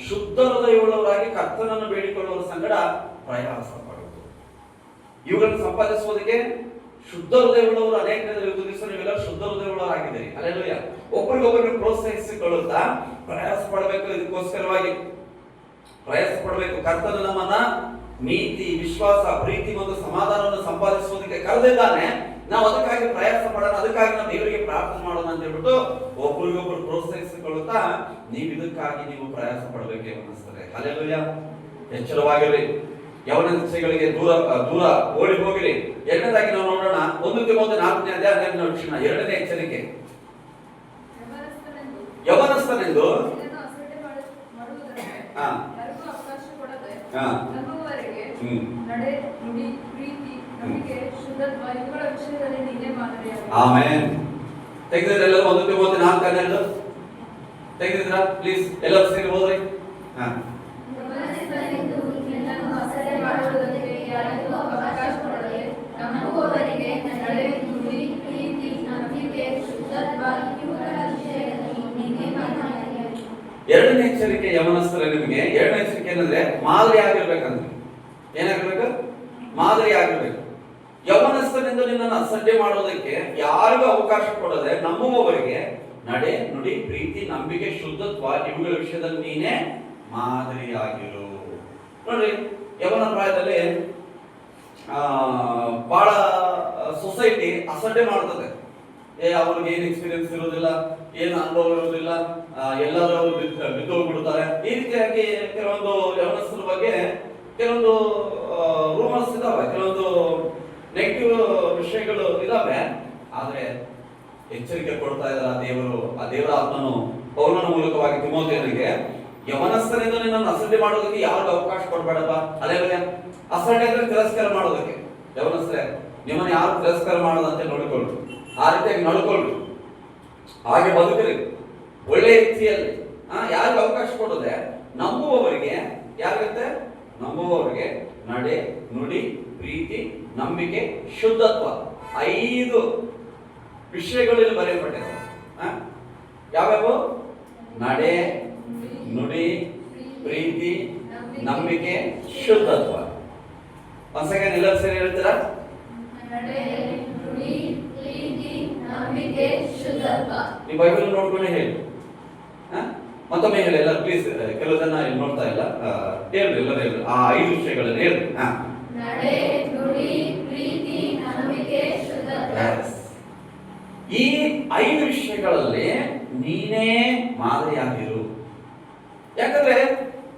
ಶುದ್ಧ ಹೃದಯವುಳ್ಳವರಾಗಿ ಕರ್ತನನ್ನು ಬೇಡಿಕೊಳ್ಳುವ ಸಂಗಡ ಪ್ರಯಾಸ ಪಡುವುದು. ಇವುಗಳನ್ನು ಸಂಪಾದಿಸುವುದಕ್ಕೆ ಶುದ್ಧ ಹೃದಯವುಳ್ಳವರು ಅನೇಕ ನೀವೆಲ್ಲ ಶುದ್ಧ ಹೃದಯವುಳ್ಳವರಾಗಿದ್ದೀರಿ. ಅಲ್ಲೆಲ್ಲೂಯಾ. ಒಬ್ಬರಿಗೊಬ್ಬರಿಗೆ ಪ್ರೋತ್ಸಾಹಿಸಿಕೊಳ್ಳುತ್ತಾ ಪ್ರಯಾಸ ಪಡಬೇಕು. ಇದಕ್ಕೋಸ್ಕರವಾಗಿ ಪ್ರಯಾಸ ಪಡಬೇಕು. ಕರ್ತನು ನಮ್ಮನ್ನ ನೀತಿ, ವಿಶ್ವಾಸ, ಪ್ರೀತಿ ಮತ್ತು ಸಮಾಧಾನವನ್ನು ಸಂಪಾದಿಸುವುದಕ್ಕೆ ಕರೆದಿದ್ದಾನೆ. ನಾವು ಅದಕ್ಕಾಗಿ ಪ್ರಯಾಸ ಪಡೋಣ, ಅದಕ್ಕಾಗಿ ನಾವು ದೇವರಿಗೆ ಪ್ರಾರ್ಥನೆ ಮಾಡೋಣ ಅಂತ ಹೇಳ್ಬಿಟ್ಟು ಒಬ್ಬರಿಗೊಬ್ಬರು ಪ್ರೋತ್ಸಾಹಿಸಿಕೊಳ್ಳುತ್ತಾ ಇದಕ್ಕಾಗಿ ನೀವು ಪ್ರಯಾಸ ಪಡಬೇಕೆ ಅನ್ನಿಸ್ತದೆ. ಹಲ್ಲೆಲೂಯಾ. ಎಚ್ಚರವಾಗಿರಿ, ಯವನ ಇಚ್ಛೆಗಳಿಗೆ ದೂರ ಓಡಿ ಹೋಗಿರಿ. ಎರಡನೇದಾಗಿ ನಾವು ನೋಡೋಣ 1 ತಿಮೋಥೆ 4ನೇ ಅಧ್ಯಾಯ 12ನೇ ವಚನ. ಎರಡನೇ ಎಚ್ಚರಿಕೆ, ಯವನಸ್ಥನೆಂದು ಆಮೆನ್. ತೆಗೆದಿದ್ರೆ ಎಲ್ಲರೂ 1 ತಿಮೋಥೆ 4:12 ತೆಗೆದಿದ್ರ? ಪ್ಲೀಸ್ ಎಲ್ಲರೂ ಸೇರಿ ಹೋದ್ರಿ. ಎರಡನೇ ಎಚ್ಚರಿಕೆ ಯವನಸ್ಥರ ನಿಮಗೆ. ಎರಡನೇ ಎಚ್ಚರಿಕೆ ಏನಂದ್ರೆ ಮಾದರಿ ಆಗಿರ್ಬೇಕಂದ್ರೆ ಏನಾಗಿರ್ಬೇಕು? ಮಾದರಿ ಆಗಿರ್ಬೇಕು. ಯವನಸ್ಥನೆಂದು ನಿನ್ನನ್ನು ಅಸಡ್ಡೆ ಮಾಡೋದಕ್ಕೆ ಯಾರಿಗೂ ಅವಕಾಶ ಕೊಡದೆ ನಂಬುವವರಿಗೆ ನಡೆ, ನುಡಿ, ಪ್ರೀತಿ, ನಂಬಿಕೆ, ಶುದ್ಧತ್ವ ಇವುಗಳ ವಿಷಯದಲ್ಲಿ ನೀನೇ ಮಾದರಿಯಾಗಿರು. ನೋಡ್ರಿ, ಯವನ ಪ್ರಾಯದಲ್ಲಿ ಬಹಳ ಸೊಸೈಟಿ ಅಸಡ್ಡೆ ಮಾಡ್ತದೆ. ಅವ್ರಿಗೆ ಏನ್ ಎಕ್ಸ್ಪೀರಿಯನ್ಸ್ ಇರೋದಿಲ್ಲ, ಏನ್ ಅನುಭವ ಇರೋದಿಲ್ಲ, ಎಲ್ಲರೂ ಬಿದ್ದೋಗ್ಬಿಡ್ತಾರೆ. ಈ ರೀತಿಯಾಗಿ ಕೆಲವೊಂದು ಯವನಸ್ಥರ ಬಗ್ಗೆ ಕೆಲವೊಂದು ರೂಮರ್ಸ್ ಇದಾವೆ, ಕೆಲವೊಂದು ನೆಗೆಟಿವ್ ವಿಷಯಗಳು ಇದಾವೆ. ಆದ್ರೆ ಎಚ್ಚರಿಕೆ ಕೊಡ್ತಾ ಇದ್ದಾರೆ ಆ ದೇವರ ಆತ್ಮನು ಪೌಲನ ಮೂಲಕವಾಗಿ ತಿಮೋಥೆಯನಿಗೆ, ಯವನಸ್ಥರಿಂದ ನಿನ್ನನ್ನು ಅಸಡ್ಡೆ ಮಾಡೋದಕ್ಕೆ ಯಾರಿಗೂ ಅವಕಾಶ ಕೊಡಬೇಡಪ್ಪ. ಅದೇ ಅಸಡ್ಡೆ ಅಂದ್ರೆ ತಿರಸ್ಕಾರ ಮಾಡೋದಕ್ಕೆ. ಯವನಸ್ಥರೇ, ನಿಮ್ಮನ್ನು ಯಾರು ತಿರಸ್ಕಾರ ಮಾಡೋದಂತೆ ನೋಡಿಕೊಳ್ಳು, ಆ ರೀತಿಯಾಗಿ ನಡ್ಕೊಳ್ಳಿ, ಹಾಗೆ ಬದುಕಲಿ ಒಳ್ಳೆ ರೀತಿಯಲ್ಲಿ. ಯಾರಿಗೆ ಅವಕಾಶ ಕೊಡೋದೆ? ನಂಬುವವರಿಗೆ. ಯಾರಿಗಂತೆ? ನಂಬುವವರಿಗೆ ನಡೆ, ನುಡಿ, ಪ್ರೀತಿ, ನಂಬಿಕೆ, ಶುದ್ಧತ್ವ 5 ವಿಷಯಗಳಲ್ಲಿ ಬರೆಯಲ್ಪಟ್ಟಿದೆ. ಯಾವ್ಯಾವು? ನಡೆ, ನುಡಿ, ಪ್ರೀತಿ, ನಂಬಿಕೆ, ಶುದ್ಧತ್ವ. ಒಂದ್ ಸೆಕೆಂಡ್ ಎಲ್ಲರೂ ಸೇರಿ ಹೇಳ್ತೀರಾ? ನೀವು ಬೈಬಲ್ ನೋಡ್ಕೊಂಡೆ ಹೇಳಿ. ಮತ್ತೊಮ್ಮೆ ಹೇಳಿ ಎಲ್ಲ ಪ್ಲೀಸ್. ಕೆಲವು ಜನ ಇಲ್ಲಿ ನೋಡ್ತಾ ಇಲ್ಲ, ಹೇಳ್ರಿ ಎಲ್ಲರೂ ಹೇಳ್ರಿ ಆ 5 ವಿಷಯಗಳಲ್ಲಿ ಹೇಳ್ರಿ. ಈ 5 ವಿಷಯಗಳಲ್ಲಿ ನೀನೇ ಮಾದರಿಯಾಗಿರು. ಯಾಕಂದ್ರೆ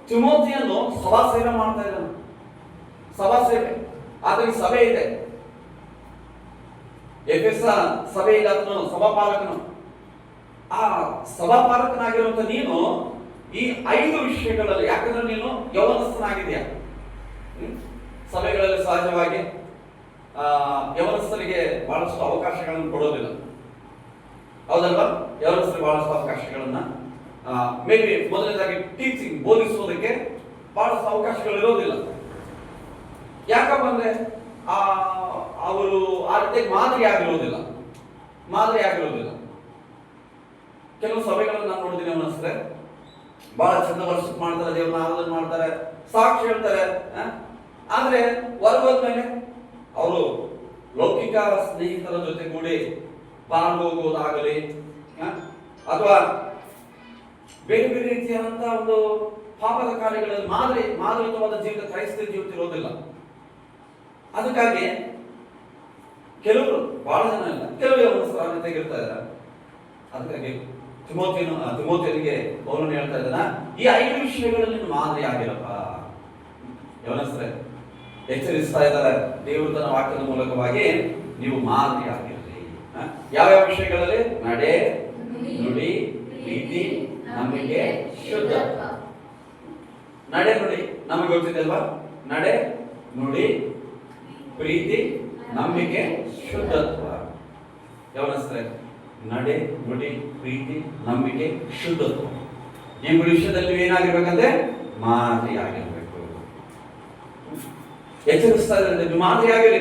ತಿಮೋಥೆಯನ್ನು ಸಭಾ ಸೇವೆ ಮಾಡ್ತಾ ಇದ್ದಾನೆ. ಸಭಾ ಸೇವೆ, ಆತನಿಗೆ ಸಭೆ ಇದೆ. ಎಫೆಸ ಸಭೆಯಲ್ಲಿ ಆತನು ಸಭಾಪಾಲಕನು. ಆ ಸಭಾಪಾಲಕನಾಗಿರುವಂತ ನೀನು ಈ 5 ವಿಷಯಗಳಲ್ಲಿ, ಯಾಕಂದ್ರೆ ನೀನು ಯೌವನಸ್ಥನಾಗಿದೆಯಾ. ಸಭೆಗಳಲ್ಲಿ ಸಹಜವಾಗಿ ಯೌವನಸ್ಥರಿಗೆ ಬಹಳಷ್ಟು ಅವಕಾಶಗಳನ್ನು ಕೊಡೋದಿಲ್ಲ, ಹೌದಲ್ವಾ? ಯೌವನಸ್ಥರಿಗೆ ಬಹಳಷ್ಟು ಅವಕಾಶಗಳನ್ನ ಮೇ ಬಿ ಮೊದಲನೇದಾಗಿ ಟೀಚಿಂಗ್, ಬೋಧಿಸುವುದಕ್ಕೆ ಬಹಳಷ್ಟು ಅವಕಾಶಗಳು ಇರೋದಿಲ್ಲ. ಯಾಕಪ್ಪ ಅಂದ್ರೆ ಅವರು ಆ ರೀತಿ ಮಾದರಿ ಆಗಿರೋದಿಲ್ಲ. ಕೆಲವು ಸಭೆಗಳನ್ನು ನಾನು ನೋಡಿದ್ದೀನಿ, ಅನ್ನಿಸ್ತದೆ ಬಹಳ ಚಂದ ವರ್ಷ ಮಾಡ್ತಾರೆ, ದೇವ್ರನ್ನ ಆರಾಧನೆ ಮಾಡ್ತಾರೆ, ಸಾಕ್ಷಿ ಹೇಳ್ತಾರೆ. ಆದ್ರೆ ಹೊರಗೋದ್ಮೇಲೆ ಅವರು ಲೌಕಿಕ ಸ್ನೇಹಿತರ ಜೊತೆ ಕೂಡಿ ಬಾರ್ ಹೋಗುವುದಾಗಲಿ ಅಥವಾ ಬೇರೆ ಬೇರೆ ರೀತಿಯಾದಂತಹ ಒಂದು ಪಾಪದ ಕಾರ್ಯಗಳಲ್ಲಿ ಮಾದರಿಯುತವಾದ ಜೀವಿತ, ಕ್ರೈಸ್ತ ಜೀವಿತ ಇರೋದಿಲ್ಲ. ಅದಕ್ಕಾಗಿ ಕೆಲವರು, ಬಹಳ ಜನ ಇಲ್ಲ, ಕೆಲವು ಯೌವನಸ್ಥರ ತೆಗಿರ್ತಾ ಇದ್ದಾರೆ. ಅದಕ್ಕಾಗಿ ತಿಮೋಥಿಯನಿಗೆ ಪೌಲನು ಹೇಳ್ತಾ ಇದ್ದಾನ, ಈ 5 ವಿಷಯಗಳಲ್ಲಿ ಮಾದರಿ ಆಗಿರಪ್ಪ. ಯೌವನಸ್ಥರೇ ಎಚ್ಚರಿಸ್ತಾ ಇದ್ದಾರೆ ದೇವರು ತನ್ನ ವಾಕ್ಯದ ಮೂಲಕವಾಗಿ, ನೀವು ಮಾದರಿ ಆಗಿರಲಿ. ಯಾವ್ಯಾವ ವಿಷಯಗಳಲ್ಲಿ? ನಡೆ, ನುಡಿ, ಪ್ರೀತಿ, ನಂಬಿಕೆ, ಶುದ್ಧತ್ವ. ನಡೆ ನುಡಿ ನಮಗೆ ಗೊತ್ತಿದೆ ಅಲ್ವಾ? ನಡೆ, ನುಡಿ, ಪ್ರೀತಿ, ನಂಬಿಕೆ, ಶುದ್ಧತ್ವ. ಯೌವನಸ್ಥರೇ, ನಡೆ, ನುಡಿ, ಪ್ರೀತಿ, ನಂಬಿಕೆ, ಶುದ್ಧತ್ವ, ಈ ವಿಷಯದಲ್ಲಿ ಏನಾಗಿರ್ಬೇಕಂದ್ರೆ ಮಾದರಿ ಆಗಿರ್ಬೇಕು. ಎಚ್ಚರಿಸ್ತಾ ಇದ್ದಾರೆ, ನೀವು ಮಾದರಿಯಾಗಿರಿ.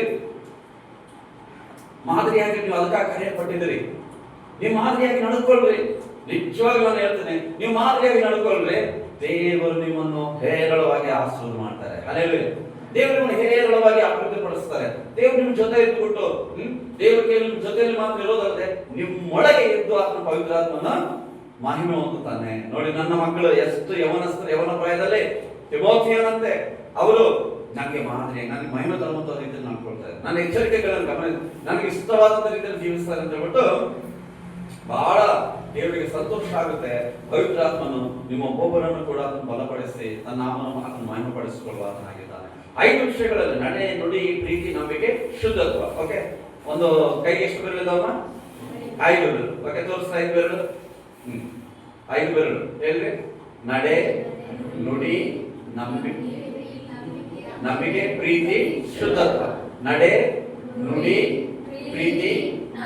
ನೀವು ಅದಕ್ಕಾಗಿ ಕರೆಯಲ್ಪಟ್ಟಿದ್ದೀರಿ. ನೀವು ಮಾದರಿಯಾಗಿ ನಡೆದುಕೊಳ್ಳ್ರಿ. ನಿಜವಾಗ್ಲೂ ನಾನು ಹೇಳ್ತೇನೆ, ನೀವು ಮಾದರಿಯಾಗಿ ನಡೆದುಕೊಳ್ಳ್ರಿ, ದೇವರು ನಿಮ್ಮನ್ನು ಹೇರಳವಾಗಿ ಆಶೀರ್ವಾದ ಮಾಡ್ತಾರೆ. ಹಲ್ಲೆಲೂಯಾ. ದೇವರು ನಿಮ್ಮನ್ನು ಹೇರಳವಾಗಿ ಅಭಿವೃದ್ಧಿಪಡಿಸ್ತಾರೆ. ದೇವರು ನಿಮ್ಮ ಜೊತೆ ಇದ್ದುಬಿಟ್ಟು, ದೇವರಿಗೆ ನಿಮ್ಮ ಜೊತೆಯಲ್ಲಿ ಮಾತ್ರ ಇರೋದಲ್ಲದೆ ನಿಮ್ಮೊಳಗೆ ಇದ್ದು ಆತನ ಪವಿತ್ರಾತ್ಮನ ಮಹಿಮೆ ಹೊಂದುತ್ತಾನೆ. ನೋಡಿ, ನನ್ನ ಮಕ್ಕಳು ಎಷ್ಟು ಯೌವನ ಪ್ರಾಯದಲ್ಲಿ ತಿಮೋಥಿಯನಂತೆ ಅವರು ನನಗೆ ಮಾದರಿ, ನನಗೆ ಮಹಿಮೆ ತರುವಂತ ರೀತಿಯಲ್ಲಿ ನಡ್ಕೊಳ್ತಾರೆ, ನನ್ನ ಎಚ್ಚರಿಕೆಗಳನ್ನು ಗಮನ, ನನಗೆ ಇಷ್ಟವಾದಂತ ರೀತಿಯಲ್ಲಿ ಜೀವಿಸ್ತಾರೆ ಅಂತ ಹೇಳ್ಬಿಟ್ಟು ಬಹಳ ದೇವರಿಗೆ ಸಂತೋಷ ಆಗುತ್ತೆ. ಪವಿತ್ರಾತ್ಮನು ನಿಮ್ಮ ಒಬ್ಬೊಬ್ಬರನ್ನು ಕೂಡ ಅದನ್ನು ಬಲಪಡಿಸಿ ತನ್ನ ನಾಮವನ್ನು ಅದನ್ನು ಮಹಿಮೆ ಪಡಿಸಿಕೊಳ್ಳುವಾತನಾಗಿದ್ದಾನೆ. 5 ವಿಷಯಗಳಲ್ಲಿ ನಡೆ, ನುಡಿ, ಪ್ರೀತಿ, ನಂಬಿಕೆ, ಶುದ್ಧತ್ವ. ಓಕೆ, ಒಂದು ಕೈಗೆ ಎಷ್ಟು ಬೆರಳಿದಾವ? 5 ಬೆರಳು. ಓಕೆ, ತೋರಿಸ್ತಾ 5 ಬೆರಳು. 5 ಬೆರಳು ಹೇಳ್ರಿ. ನಡೆ, ನುಡಿ, ನಂಬಿಕೆ, ಪ್ರೀತಿ, ಶುದ್ಧತ್ವ. ನಡೆ, ನುಡಿ, ಪ್ರೀತಿ,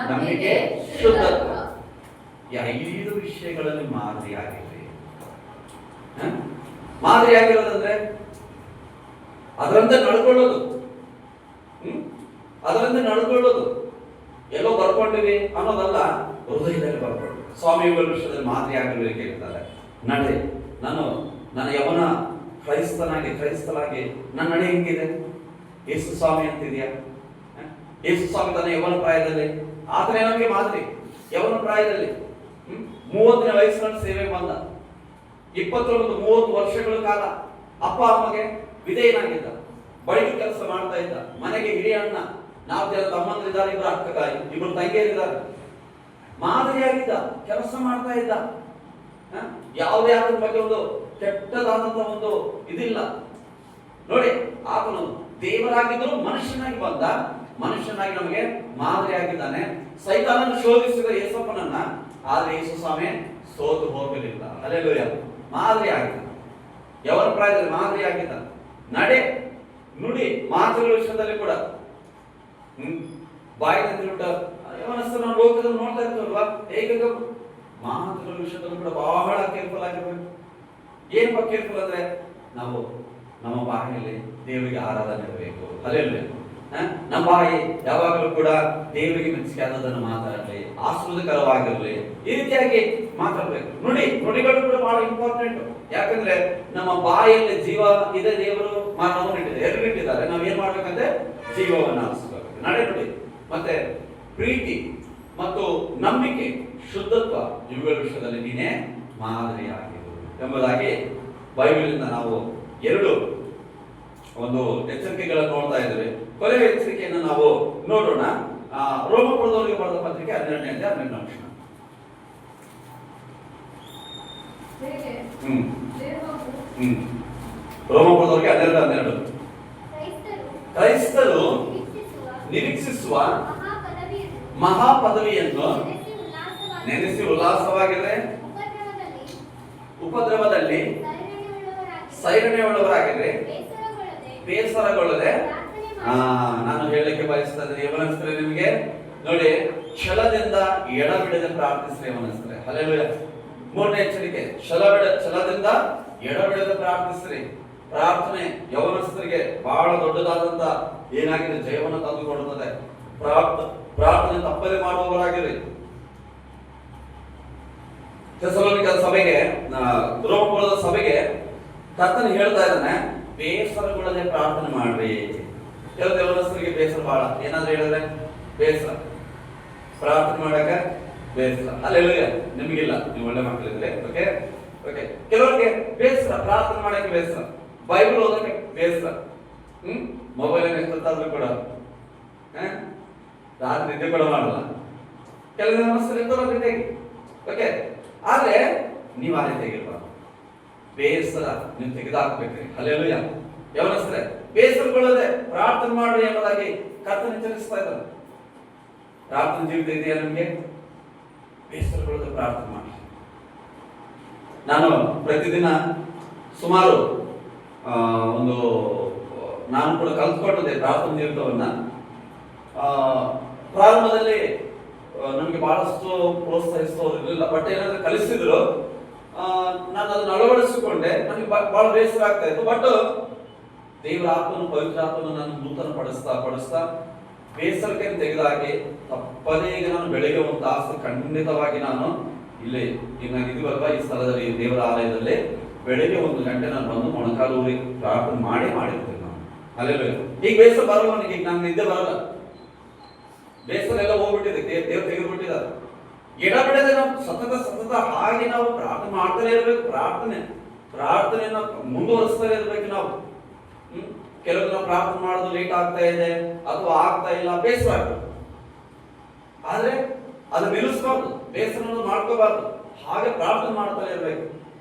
ನಂಬಿಕೆ, ಶುದ್ಧತ್ವ. ಈ 5 ವಿಷಯಗಳಲ್ಲಿ ಮಾದರಿಯಾಗಿರ್ರಿ. ಮಾದರಿಯಾಗಿರೋದಂದ್ರೆ ಅದರಂತೆ ನಡ್ಕೊಳ್ಳೋದು. ಎಲ್ಲೋ ಬರ್ಕೊಂಡಿವಿ ಅನ್ನೋದಲ್ಲ, ಹೃದಯದಲ್ಲಿ ಬರ್ಕೊಂಡು ಸ್ವಾಮಿಗಳ ವಿಷಯದಲ್ಲಿ ಮಾದರಿಯಾಗಿರ್ಬೇಕು ಹೇಳ್ತಾರೆ. ನಡೆ, ನನ್ನ ಯವನ ಕ್ರೈಸ್ತಲಾಗಿ ನನ್ನ ನಡೆ ಹೆಂಗಿದೆ? ಯೇಸು ಸ್ವಾಮಿ ಅಂತಿದೆಯಾ? ಯೇಸು ಸ್ವಾಮಿ ತನ್ನ ಯವನ ಪ್ರಾಯದಲ್ಲಿ ಆತನೇ ನಮಗೆ ಮಾದರಿ. ಯವನ ಪ್ರಾಯದಲ್ಲಿ 30ನೇ ವಯಸ್ಸಿನಲ್ಲಿ ಸೇವೆ ಬಂದ. 29-30 ವರ್ಷಗಳ ಕಾಲ ಅಪ್ಪ ಅಮ್ಮಗೆ ವಿಧೇಯನಾಗಿದ್ದ. ಬಳಿಕ ಕೆಲಸ ಮಾಡ್ತಾ ಇದ್ದ. ಮನೆಗೆ ಹಿರಿಯ ಅಣ್ಣ, 4 ಜನ ತಮ್ಮಂದಿರಿದ್ದಾರೆ, 2 ತಂಗಿಯರಿದ್ದಾರೆ. ಮಾದರಿಯಾಗಿದ್ದ, ಕೆಲಸ ಮಾಡ್ತಾ ಇದ್ದ. ಯಾವುದೇ ಆತನ ಬಗ್ಗೆ ಒಂದು ಕೆಟ್ಟದಾದಂತ ಒಂದು ಇದಿಲ್ಲ. ನೋಡಿ, ಆತನು ದೇವರಾಗಿದ್ದರೂ ಮನುಷ್ಯನಾಗಿ ಬಂದ, ಮನುಷ್ಯನಾಗಿ ನಮಗೆ ಮಾದರಿಯಾಗಿದ್ದಾನೆ. ಸೈತಾನನ್ನು ಶೋಧಿಸಿದ ಯೇಸಪ್ಪನನ್ನ, ಆದ್ರೆ ಯೇಸು ಸ್ವಾಮಿ ಸೋತು ಹೋಗಲಿಲ್ಲ. ಹಲ್ಲೆಲೂಯಾ. ಮಾದರಿಯಾಗಿದ್ದ, ಯವನ ಪ್ರಾಯದಲ್ಲಿ ಮಾದರಿಯಾಗಿದ್ದ. ನಡೆ, ನುಡಿ, ಮಾತುಗಳ ವಿಷಯದಲ್ಲಿ ಕೂಡ ಬಾಯಿನಲ್ಲಿ ಯವನಸ್ಥರ ಲೋಕದಲ್ಲಿ ನೋಡ್ತಾ ಇರ್ತಲ್ವಾ, ಹೇಗೆ ಮಾತುಗಳ ವಿಷಯದಲ್ಲೂ ಕೂಡ ಬಹಳ ಕೇರ್ಫುಲ್ ಆಗಿರ್ಬೇಕು. ಏನಪ್ಪ ಕೇರ್ಫುಲ್ ಅಂದ್ರೆ, ನಾವು ನಮ್ಮ ಬಾಯಿಯಲ್ಲಿ ದೇವರಿಗೆ ಆರಾಧನೆ ಇರಬೇಕು. ಹಲ್ಲೆಲೂಯಾ. ನಮ್ಮ ಬಾಯಿ ಯಾವಾಗಲೂ ಕೂಡ ದೇವರಿಗೆ ಮೆಚ್ಚಿಕೆಯಾದದನ್ನು ಮಾತಾಡಲಿ, ಆಶೀರ್ವಾದಕರವಾಗಿರಲಿ, ಈ ರೀತಿಯಾಗಿ ಮಾತಾಡಬೇಕು. ನುಡಿಗಳು ಕೂಡ ಬಹಳ ಇಂಪಾರ್ಟೆಂಟ್. ಯಾಕಂದ್ರೆ ನಮ್ಮ ಬಾಯಲ್ಲಿ ಜೀವ ಇದೆ, ದೇವರು ಮರಣವನ್ನು ಇಟ್ಟಿದೆ, 2 ಇಟ್ಟಿದ್ದಾರೆ. ನಾವ್ ಏನ್ ಮಾಡ್ಬೇಕಂದ್ರೆ ಜೀವವನ್ನು ಆರಿಸಬೇಕು. ನುಡಿ ಮತ್ತೆ ಪ್ರೀತಿ ಮತ್ತು ನಂಬಿಕೆ, ಶುದ್ಧತ್ವ, ಇವುಗಳ ವಿಷಯದಲ್ಲಿ ನೀನೇ ಮಾದರಿಯಾಗಿರು ಎಂಬುದಾಗಿ ಬೈಬಲಿಂದ ನಾವು 2 ಒಂದು ಎಚ್ಚರಿಕೆಗಳನ್ನು ನೋಡ್ತಾ ಇದ್ದೇವೆ. ಕೊನೆಯ ಎಚ್ಚರಿಕೆಯನ್ನು ನಾವು ನೋಡೋಣ. ರೋಮಪುರದವರಿಗೆ ಬರೆದ ಪತ್ರಿಕೆ 12ನೇ ಅಧ್ಯಾಯ 12ನೇ ವಚನ. ರೋಮಪುರದವರಿಗೆ 12:12. ಕ್ರೈಸ್ತರು ನಿರೀಕ್ಷಿಸುವ ಮಹಾಪದವಿಯನ್ನು ನೆನೆಸಿ ಉಲ್ಲಾಸವಾಗಿದೆ. ಉಪದ್ರವದಲ್ಲಿ ಸೈರಣೆ ಉಳ್ಳವರಾಗಿರ್ರಿ, ಬೇಸರಗೊಳ್ಳದೆ. ನಾನು ಹೇಳಲಿಕ್ಕೆ ಬಯಸ್ತಾ ಇದ್ದೀನಿ ಯವನಸ್ಥರೇ, ನಿಮಗೆ ನೋಡಿ, ಛಲದಿಂದ ಎಡಬಿಡದೆ ಪ್ರಾರ್ಥಿಸ್ರಿ ಯವನಸ್ಥರೇ. ಹಲ್ಲೆಲೂಯಾ. ಮೂರನೇ ಎಚ್ಚರಿಕೆ, ಛಲದಿಂದ ಎಡಬಿಡದೆ ಪ್ರಾರ್ಥಿಸ್ರಿ. ಪ್ರಾರ್ಥನೆ ಯವನಸ್ಥರಿಗೆ ಬಹಳ ದೊಡ್ಡದಾದಂತ ಏನಾಗಿದೆ, ಜಯವನ್ನು ತಂದುಕೊಡುತ್ತದೆ. ಪ್ರಾರ್ಥನೆ ತಪ್ಪದೆ ಮಾಡುವವರಾಗಿರಿ. ಥೆಸಲೋನಿಕ ಸಭೆಗೆ, ರೋಮಪುರದ ಸಭೆಗೆ ಕರ್ತನು ಹೇಳ್ತಾ ಇದ್ದಾನೆ, ಬೇಸರಗೊಳ್ಳದೆ ಪ್ರಾರ್ಥನೆ ಮಾಡ್ರಿ. ಕೆಲವು ಯವನಸ್ಥರಿಗೆ ಬೇಸರ ಬಹಳ, ಏನಾದ್ರು ಹೇಳಿದ್ರೆ ಬೇಸರ, ಪ್ರಾರ್ಥನೆ ಮಾಡಕ ಬೇಸರ. ಅಲ್ಲೆಲ್ಲೂಯಾ, ನಿಮಗಿಲ್ಲ, ನೀವು ಒಳ್ಳೆ ಮಕ್ಕಳಿದ್ರೆ. Okay okay. ಕೆಲವರಿಗೆ ಬೇಸರ, ಪ್ರಾರ್ಥನೆ ಮಾಡಕ್ಕೆ ಬೇಸರ, ಬೈಬಲ್ ಓದಕ್ಕೆ ಬೇಸರ. ಮೊಬೈಲ್ ಎಷ್ಟೊತ್ತಾದ್ರೂ ಕೂಡ ರಾತ್ರಿ ನಿದ್ದೆ ಕೂಡ ಮಾಡಲ್ಲ. ಕೆಲವು ಯವನಸ್ಥರು ಇರ್ತಾರೋ ಜೊತೆಗೆ. ಓಕೆ, ಆದ್ರೆ ನೀವು ಆ ರೀತಿಯಾಗಿರ್ಬಾರ್ದು. ಬೇಸರ ನೀವು ತೆಗೆದುಹಾಕ್ಬೇಕ್ರಿ. ಹಲ್ಲೆಲೂಯಾ. ಯವನಸ್ಥರೇ, ಬೇಸರಗೊಳ್ಳದೆ ಪ್ರಾರ್ಥನೆ ಮಾಡಿ ಎಂಬುದಾಗಿ ಕರ್ತನು ಎಚ್ಚರಿಸ್ತಾ ಇದ್ದಾನೆ. ಪ್ರಾರ್ಥನೆ ಜೀವಿತ ಇದೆಯಾ ನಿಮಗೆ? ಬೇಸರಗೊಳ್ಳದೆ ಪ್ರಾರ್ಥನೆ ಮಾಡಿ. ನಾನು ಪ್ರತಿದಿನ ಸುಮಾರು ನಾನು ಕೂಡ ಕಲ್ತ್ಕೊಂಡಿದ್ದೆ ಪ್ರಾರ್ಥನೆ ಜೀವಿತವನ್ನ. ಪ್ರಾರಂಭದಲ್ಲಿ ನಮಗೆ ಬಹಳಷ್ಟು ಪ್ರೋತ್ಸಾಹಿಸೋದಿರಲಿಲ್ಲ, ಬಟ್ ಏನಾದ್ರೆ ಕಲಿಸಿದ್ರು ನಾನು ಅದನ್ನು ಅಳವಡಿಸಿಕೊಂಡೆ. ನನಗೆ ಬಹಳ ಬೇಸರ ಆಗ್ತಾ ಇತ್ತು. ಬಟ್ ದೇವರ ಆತ್ಮನು, ಪವಿತ್ರ ಆತ್ಮನು ನಾನು ನೂತನ ಪಡಿಸ್ತಾ ಬೇಸರಕ್ಕೆ ತೆಗೆದಾಕಿ ತಪ್ಪದೇ ಈಗ ನಾನು ಬೆಳಿಗ್ಗೆ ಒಂದು ತಾಸು ಖಂಡಿತವಾಗಿ ನಾನು ಇಲ್ಲಿ ಈಗ ನಾನು ಇದೀವಲ್ವಾ ಈ ಸ್ಥಳದಲ್ಲಿ, ದೇವರ ಆಲಯದಲ್ಲಿ ಬೆಳಿಗ್ಗೆ 1 ಗಂಟೆ ನಾನು ಬಂದು ಮೊಣಕಾಲೂರಿ ಪ್ರಾರ್ಥನೆ ಮಾಡಿರ್ತೇನೆ ನಾನು. ಅಲ್ಲೆಲ್ಲ ಈಗ ಬೇಸರ ಬರಲ್ಲ ನನಗೆ, ಈಗ ನಾನು ನಿದ್ದೆ ಬರಲ್ಲ. ಬೇಸರ ಎಲ್ಲ ಹೋಗ್ಬಿಟ್ಟಿದೆ, ದೇವ್ರು ತೆಗೆದುಬಿಟ್ಟಿದ್ದಾರೆ. ಎಡಬಿಡದೆ ನಾವು ಸತತ ಹಾಗೆ ನಾವು ಪ್ರಾರ್ಥನೆ ಮಾಡ್ತಾನೆ ಇರ್ಬೇಕು. ಪ್ರಾರ್ಥನೆಯನ್ನ ಮುಂದುವರಿಸ್ತಾನೆ ಇರ್ಬೇಕು ನಾವು. ಕೆಲವು ನಾವು ಪ್ರಾರ್ಥನೆ ಮಾಡೋದು ಲೇಟ್ ಆಗ್ತಾ ಇದೆ ಅಥವಾ ಆಗ್ತಾ ಇಲ್ಲ, ಬೇಸರ ಆಗ್ತದೆ. ಆದ್ರೆ ಅದು ನಿಲ್ಲಿಸಬಾರ್ದು, ಬೇಸರ ಮಾಡ್ಕೋಬಾರ್ದು. ಹಾಗೆ ಪ್ರಾರ್ಥನೆ ಮಾಡ್ತಾನೆ ಇರ್ಬೇಕು.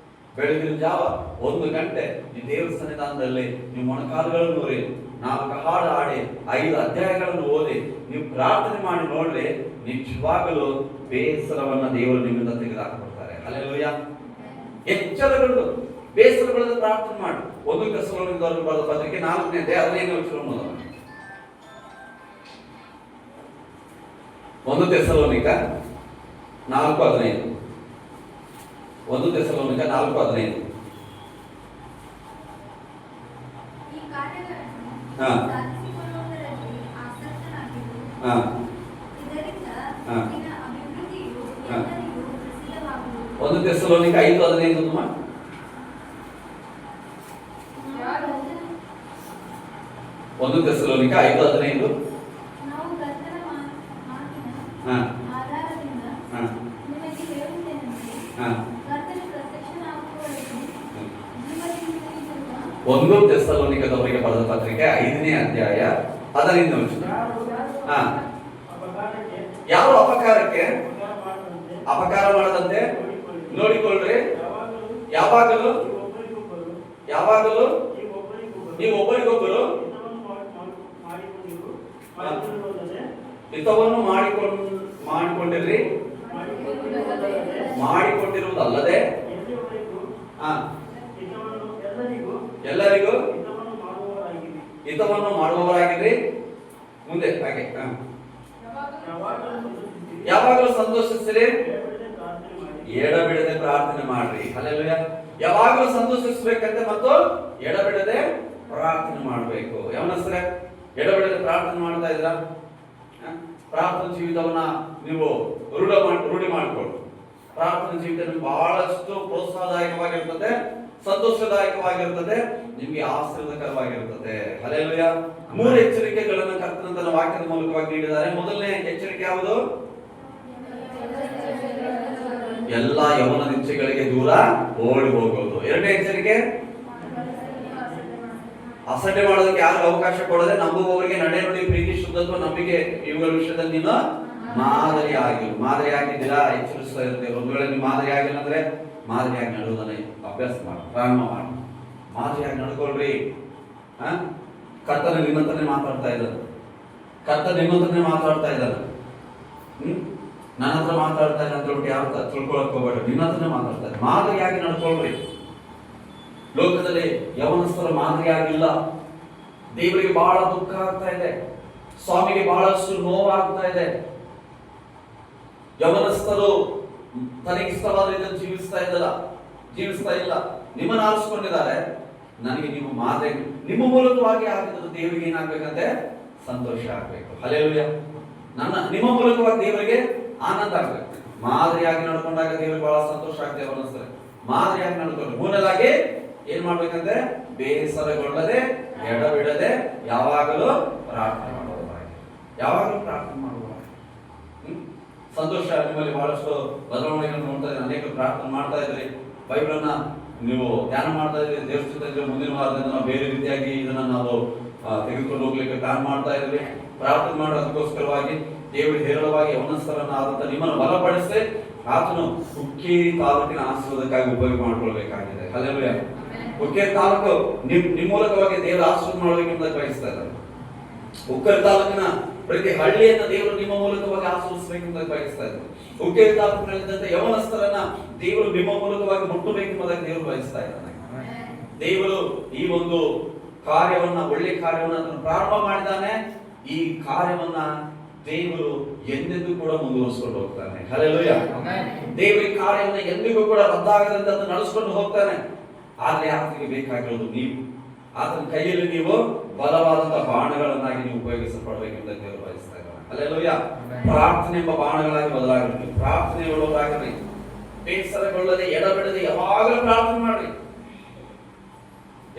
ಬೆಳಗಿನ ಜಾವ 1 ಗಂಟೆ ಈ ದೇವರ ಸನ್ನಿಧಾನದಲ್ಲಿ ನೀವು ಮೊಣಕಾಲುಗಳನ್ನು ಊರಿ 4 ಹಾಡು ಹಾಡಿ 5 ಅಧ್ಯಾಯಗಳನ್ನು ಓದಿ ನೀವು ಪ್ರಾರ್ಥನೆ ಮಾಡಿ ನೋಡ್ರಿ, ನಿಜವಾಗಲೂ ಬೇಸರವನ್ನ ದೇವರು ನಿಮ್ಮಿಂದ ತೆಗೆದುಹಾಕಿಬಿಡ್ತಾರೆ. ಹಲ್ಲೆಲೂಯಾ. ಎಚ್ಚರಗೊಂಡು ಬೇಸರಗೊಳ್ಳದೆ ಪ್ರಾರ್ಥನೆ ಮಾಡಿ. 1 ಥೆಸಲೋನಿಕದವರಿಗೆ ಬರೆದ ಪತ್ರಿಕೆ 4ನೇ ಅಧ್ಯಾಯ 15ನೇ ವಚನ ಓದೋಣ. 1 ಥೆಸಲೋನಿಕ 4:15. 1 ಥೆಸಲೋನಿಕ 4:15. ಹಾ ಹಾ 1 ಥೆಸಲೋನಿಕ 5:15. 1 ಥೆಸಲೋನಿಕ 5:15. ಹಾ ಹಾ ಹಾ 1 ಥೆಸಲೋನಿಕದವರಿಗೆ ಬರೆದ ಪತ್ರಿಕೆ 5ನೇ ಅಧ್ಯಾಯ 15ನೇ ವಚನ. ಹಾ, ಯಾವ ಅಪಕಾರಕ್ಕೆ ಅಪಕಾರ ಮಾಡದಂತೆ ನೋಡಿಕೊಳ್ಳ್ರಿ. ಯಾವಾಗಲೂ ನೀವು ಒಬ್ಬರಿಗೊಬ್ಬರು ಹಿತವನ್ನು ಮಾಡಿಕೊಂಡಿರ್ರಿ, ಮಾಡಿಕೊಂಡಿರುವುದಲ್ಲದೆ ಎಲ್ಲರಿಗೂ ಹಿತವನ್ನು ಮಾಡುವವರಾಗಿರ್ರಿ. ಮುಂದೆ ಹಾಗೆ ಯಾವಾಗಲೂ ಸಂತೋಷಿಸಿರಿ, ಎಡಬಿಡದೆ ಪ್ರಾರ್ಥನೆ ಮಾಡ್ರಿ. ಹಲ್ಲೆಲೂಯಾ. ಯಾವಾಗಲೂ ಸಂತೋಷಿಸಬೇಕಂತೆ ಮತ್ತು ಎಡಬಿಡದೆ ಪ್ರಾರ್ಥನೆ ಮಾಡಬೇಕು. ಯವನಸ್ಥರೇ, ಎಡಬಿಡದೆ ಪ್ರಾರ್ಥನೆ ಮಾಡ್ತಾ ಇದ್ರ? ಪ್ರಾರ್ಥನೆ ಜೀವಿತವನ್ನ ನೀವು ರೂಢಿ ಮಾಡ್ಕೊಳ್ಳಿ. ಪ್ರಾರ್ಥನೆ ಜೀವಿತ ನಿಮ್ಗೆ ಬಹಳಷ್ಟು ಪ್ರೋತ್ಸಾಹದಾಯಕವಾಗಿರ್ತದೆ, ಸಂತೋಷದಾಯಕವಾಗಿರ್ತದೆ, ನಿಮ್ಗೆ ಆಶೀರ್ವಾದಕರವಾಗಿರ್ತದೆ. ಹಲ್ಲೆಲೂಯಾ. 3 ಎಚ್ಚರಿಕೆಗಳನ್ನು ಕರ್ತನ ತನ್ನ ವಾಕ್ಯದ ಮೂಲಕವಾಗಿ ನೀಡಿದ್ದಾರೆ. ಮೊದಲನೇ ಎಚ್ಚರಿಕೆ ಯಾವುದು? ಎಲ್ಲ ಯೌವನ ಇಚ್ಛೆಗಳಿಗೆ ದೂರ ಓಡಿ ಹೋಗೋದು. 2ನೇ ಎಚ್ಚರಿಕೆ, ಅಸಡ್ಡೆ ಮಾಡೋದಕ್ಕೆ ಯಾರು ಅವಕಾಶ ಕೊಡದೆ ನಂಬುವವರಿಗೆ ನಡೆ ನುಡಿ ಪ್ರೀತಿ ಶುದ್ಧತ್ವ ನಂಬಿಕೆ ಇವುಗಳ ವಿಷಯದಲ್ಲಿ ನೀನು ಮಾದರಿ ಆಗಿದ್ದೀರಾ, ಎಚ್ಚರಿಸ್ತಾ ಇರ್ತೇವೆ. ಒಂದು ವೇಳೆ ನೀವು ಮಾದರಿ ಆಗಿಲ್ಲ ಅಂದ್ರೆ ಮಾದರಿಯಾಗಿ ನಡುವುದನ್ನೇ ಅಭ್ಯಾಸ ಮಾಡಿ, ಪ್ರಾರಂಭ ಮಾಡಿ. ಮಾದರಿಯಾಗಿ ನಡ್ಕೊಳ್ರಿ. ಕರ್ತನ ನಿಮ್ಮಂತನೇ ಮಾತಾಡ್ತಾ ಇದ್ದಾನೆ. ನನ್ನ ಹತ್ರ ಮಾತಾಡ್ತಾರೆ ಅಂತ ಹೇಳ್ಬಿಟ್ಟು ಯಾರು ತಿಳ್ಕೊಳಕ್ ಹೋಗ್ಬೇಡ್ರಿ. ನಿನ್ನ ಹತ್ರನೇ ಮಾತಾಡ್ತಾರೆ. ಮಾದರಿಯಾಗಿ ನಡ್ಕೊಳ್ರಿ. ಲೋಕದಲ್ಲಿ ಯವನಸ್ಥರ ಮಾದರಿಯಾಗಿಲ್ಲ. ದೇವರಿಗೆ ಬಹಳ ದುಃಖ ಆಗ್ತಾ ಇದೆ. ಸ್ವಾಮಿಗೆ ಬಹಳಷ್ಟು ನೋವಾಗ್ತಾ ಇದೆ. ಯವನಸ್ಥರು ತನಗೆ ಇಷ್ಟವಾದ ರೀತಿಯಲ್ಲಿ ಜೀವಿಸ್ತಾ ಇಲ್ಲ. ನಿಮ್ಮನ್ನು ಆರಿಸ್ಕೊಂಡಿದ್ದಾರೆ. ನನಗೆ ನೀವು ಮಾದರಿ, ನಿಮ್ಮ ಮೂಲಕವಾಗಿ ಆಗಿದ್ದು ದೇವರಿಗೆ ಏನಾಗ್ಬೇಕಂತೆ? ಸಂತೋಷ ಆಗ್ಬೇಕು. ಹಲ್ಲೆಲೂಯಾ. ನಿಮ್ಮ ಮೂಲಕವಾಗಿ ದೇವರಿಗೆ ಆನಂದ ಆಗ್ಬೇಕು. ಮಾದರಿಯಾಗಿ ನಡ್ಕೊಂಡಾಗ ದೇವರಿಗೆ ಬಹಳ ಸಂತೋಷ ಆಗ್ತದೆ. ಯವನಸ್ಥರು ಮಾದರಿಯಾಗಿ ನಡ್ಕೊಂಡು ಮೂರನೇದಾಗಿ ಏನ್ ಮಾಡ್ಬೇಕಂದ್ರೆ ಬೇಸರಗೊಳ್ಳದೆ ಎಡಬಿಡದೆ ಯಾವಾಗಲೂ ಪ್ರಾರ್ಥನೆ ಮಾಡುವುದಾಗಿ. ಯಾವಾಗಲೂ ಪ್ರಾರ್ಥನೆ ಮಾಡುವಾಗ ಸಂತೋಷ. ನಿಮ್ಮಲ್ಲಿ ಬಹಳಷ್ಟು ಬದಲಾವಣೆಗಳನ್ನು ನೋಡ್ತಾ ಇದ್ದೀರಿ. ಅನೇಕ ಪ್ರಾರ್ಥನೆ ಮಾಡ್ತಾ ಇದ್ರಿ. ಬೈಬಲನ್ನ ನೀವು ಧ್ಯಾನ ಮಾಡ್ತಾ ಇದ್ರಿ. ದೇವಸ್ಥಾನದಲ್ಲಿ ಮುಂದಿನ ವಾರದಿಂದ ನಾವು ಬೇರೆ ರೀತಿಯಾಗಿ ಇದನ್ನ ನಾವು ತೆಗೆದುಕೊಂಡು ಹೋಗ್ಲಿಕ್ಕೆ ಪ್ಲಾನ್ ಮಾಡ್ತಾ ಇದ್ವಿ. ಪ್ರಾರ್ಥನೆ ಮಾಡೋದಕ್ಕೋಸ್ಕರವಾಗಿ ದೇವರು ಹೇರಳವಾಗಿ ಯವನಸ್ಥರನ್ನ ಆದಂತ ನಿಮ್ಮನ್ನು ಬಲಪಡಿಸಿ ಆತನು ಹುಕ್ಕೇರಿ ತಾಲೂಕಿನ ಆಶೀರ್ವಾದಕ್ಕಾಗಿ ಉಪಯೋಗ ಮಾಡ್ಕೊಳ್ಬೇಕಾಗಿದೆ. ಹಲ್ಲೆಲೂಯಾ. ಹುಕ್ಕೇರಿ ತಾಲೂಕು ನಿಮ್ಮ ಮೂಲಕವಾಗಿ ದೇವರ ಆಶೀರ್ವಾದ ಮಾಡಬೇಕೆಂಬ ಬಯಸ್ತಾ ಇದ್ದಾರೆ. ಹುಕ್ಕೇರಿ ತಾಲೂಕಿನ ಪ್ರತಿ ಹಳ್ಳಿಯನ್ನ ದೇವರು ನಿಮ್ಮ ಮೂಲಕವಾಗಿ ಆಶೀರ್ವಿಸಬೇಕೆಂಬ ಬಯಸ್ತಾ ಇದ್ದಾರೆ. ಹುಕ್ಕೇರಿ ತಾಲೂಕಿನಲ್ಲಿದ್ದಂತೆ ಯವನಸ್ಥರನ್ನ ದೇವರು ನಿಮ್ಮ ಮೂಲಕವಾಗಿ ಮುಟ್ಟಬೇಕೆಂಬುದಾಗಿ ದೇವರು ಬಯಸ್ತಾ ಇದ್ದಾನೆ. ದೇವರು ಈ ಒಂದು ಕಾರ್ಯವನ್ನ, ಒಳ್ಳೆ ಕಾರ್ಯವನ್ನ ಪ್ರಾರಂಭ ಮಾಡಿದ್ದಾನೆ. ಈ ಕಾರ್ಯವನ್ನ ದೇವರು ಎಂದೆಂದೂ ಕೂಡ ಮುಂದುವರಿಸಿಕೊಂಡು ಹೋಗ್ತಾನೆ. ಹಲ್ಲೆಲೂಯಾ. ದೇವರ ಕಾರ್ಯವನ್ನ ಎಂದಿಗೂ ಕೂಡ ರದ್ದಾಗದಂತೆ ಅದನ್ನು ನಡೆಸಿಕೊಂಡು ಹೋಗ್ತಾನೆ. ಆದ್ರೆ ಆತನಿಗೆ ಬೇಕಾಗಿರೋದು ನೀವು. ಆತನ ಕೈಯಲ್ಲಿ ನೀವು ಬಲವಾದಂತಹ ಬಾಣಗಳನ್ನಾಗಿ ನೀವು ಉಪಯೋಗಿಸಲ್ಪಡಬೇಕೆಂದು ದೇವರು ಬಯಸ್ತಾ ಇದ್ದಾರೆ. ಹಲ್ಲೆಲೂಯಾ. ಪ್ರಾರ್ಥನೆ ಎಂಬ ಬಾಣಗಳಾಗಿ ಬದಲಾಗಿರ್ತೀವಿ. ಪ್ರಾರ್ಥನೆ ಒಳಗಾಗ್ರಿ. ಬೇಸರಗೊಳ್ಳದೆ ಎಡಬಿಡದೆ ಯಾವಾಗಲೂ ಪ್ರಾರ್ಥನೆ ಮಾಡ್ರಿ.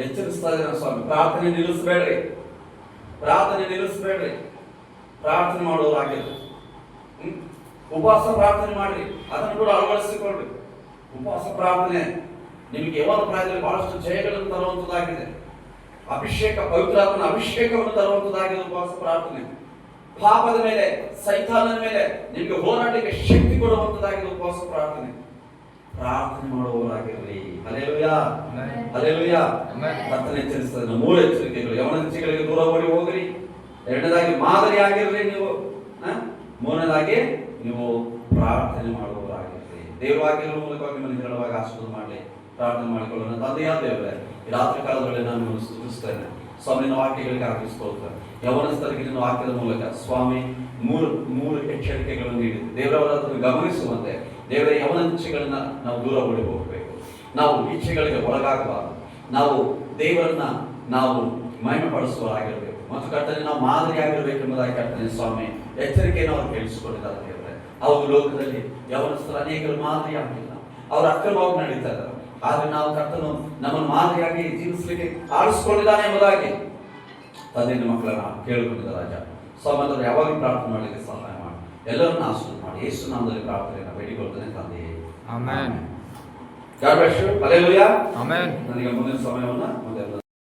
ಎಚ್ಚರಿಸ್ತಾ ಇದ್ದಾರೆ ಸ್ವಾಮಿ. ಪ್ರಾರ್ಥನೆ ನಿಲ್ಲಿಸಬೇಡ್ರಿ. ಪ್ರಾರ್ಥನೆ ಮಾಡೋರಾಗಿಲ್ಲ. ಉಪವಾಸ ಪ್ರಾರ್ಥನೆ ಮಾಡ್ರಿ. ಅದನ್ನು ಕೂಡ ಅಳವಡಿಸಿಕೊಳ್ಳ್ರಿ. ಉಪವಾಸ ಪ್ರಾರ್ಥನೆ ನಿಮಗೆ ಯವನ ಪ್ರಾಯದಲ್ಲಿ ಬಹಳಷ್ಟು ಜಯಗಳನ್ನು ತರುವಂತದ್ದಾಗಿದೆ. ಅಭಿಷೇಕ, ಪವಿತ್ರಾತ್ಮನ ಅಭಿಷೇಕವನ್ನು ತರುವಂತದ್ದಾಗಿದೆ ಉಪವಾಸ ಪ್ರಾರ್ಥನೆ. ಪಾಪದ ಮೇಲೆ, ಸೈತಾನನ ಮೇಲೆ ನಿಮಗೆ ಹೋರಾಟಕ್ಕೆ ಶಕ್ತಿ ಕೊಡುವಂತದ್ದಾಗಿದೆ ಉಪವಾಸ ಪ್ರಾರ್ಥನೆ. ಪ್ರಾರ್ಥನೆ ಮಾಡುವವರಾಗಿರ್ರಿ. ಹಲ್ಲೆಲೂಯಾ. ಹಲ್ಲೆಲೂಯಾ. ಕರ್ತನು ಎಚ್ಚರಿಸ್ತಾನೆ. 3 ಎಚ್ಚರಿಕೆಗಳು. ಯವನಂಚಿಗಳಿಗೆ ದೂರ ಓಡಿ ಹೋಗ್ರಿ. ಎರಡನೇದಾಗಿ ಮಾದರಿ ಆಗಿರ್ರಿ ನೀವು. ಮೂರನೇದಾಗಿ ನೀವು ಪ್ರಾರ್ಥನೆ ಮಾಡುವವರಾಗಿರ್ರಿ. ದೇವರಾಗಿರುವ ಮೂಲಕವಾಗಿ ನಿಮ್ಮನ್ನು ಹೇಳುವಾಗ ಆಶೀರ್ವಾದ ಮಾಡಲಿ. ಪ್ರಾರ್ಥನೆ ಮಾಡಿಕೊಳ್ಳೋಣ. ತಂದೆಯಾದ ದೇವರೇ, ಈ ರಾತ್ರಿ ಕಾಲದಲ್ಲಿ ನಾನು ನಿಮ್ಮನ್ನು ಸ್ತುತಿಸ್ತೇನೆ. ಸ್ವಾಮಿನ ವಾಕ್ಯಗಳಿಗೆ ಆಗಿಸ್ಕೊಳ್ತೇನೆ. ಯವನಸ್ಥರಿಗೆ ನಿನ್ನ ವಾಕ್ಯದ ಮೂಲಕ ಸ್ವಾಮಿ ಮೂರು ಎಚ್ಚರಿಕೆಗಳನ್ನು ನೀಡಿದೆ. ದೇವರವರನ್ನು ಗಮನಿಸುವಂತೆ ದೇವರ ಯವನಂಚಿಗಳನ್ನ ನಾವು ದೂರ ಓಡಿ ಹೋಗಬೇಕು. ನಾವು ಇಚ್ಛೆಗಳಿಗೆ ಒಳಗಾಗಬಾರದು. ನಾವು ದೇವರನ್ನ ನಾವು ಮಹಿಮೆ ಪಡಿಸುವರಾಗಿರಬೇಕು. ಮತ್ತು ಕರ್ತನೆ ನಾವು ಮಾದರಿಯಾಗಿರ್ಬೇಕೆಂಬುದಾಗಿ ಕರ್ತನೆ ಸ್ವಾಮಿ ಎಚ್ಚರಿಕೆಯನ್ನು ಅವರು ಕೇಳಿಸಿಕೊಂಡಿದ್ದಾರೆ. ದೇವರೇ, ಅವರು ಲೋಕದಲ್ಲಿ ಯವನಸ್ಥರು ಅನೇಕರು ಮಾದರಿ ಆಗಿಲ್ಲ. ಅವರು ಅಕ್ರಮವಾಗಿ ನಡೀತಾ ಇದ್ದಾರೆ. ಆದ್ರೆ ನಾವು ಕರ್ತನು ನಮ್ಮನ್ನು ಮಾದರಿಯಾಗಿ ಜೀವಿಸಲಿಕ್ಕೆ ಆರಿಸಿಕೊಂಡಿದ್ದಾನೆ ಎಂಬುದಾಗಿ ತಂದೆಯ ಮಕ್ಕಳನ್ನ ಕೇಳಿಕೊಂಡಿದ್ದಾರೆ. ರಾಜ ಸ್ವಾಮಿ ಯಾವಾಗ ಪ್ರಾರ್ಥನೆ ಮಾಡಲಿಕ್ಕೆ ಸಹಾಯ ಮಾಡಿ, ಎಲ್ಲರನ್ನ ಆಶೀರ್ವಾದ ಮಾಡಿ. ಯೇಸು ನಾಮದಲ್ಲಿ ಪ್ರಾರ್ಥನೆಯನ್ನು ಬೇಡಿಕೊಳ್ತೇನೆ ತಂದೆಯೇ. Amen. God bless you. Hallelujah. Amen. ನನಗೆ ಮುಂದಿನ ಸಮಯವನ್ನು ಮುಂದೆ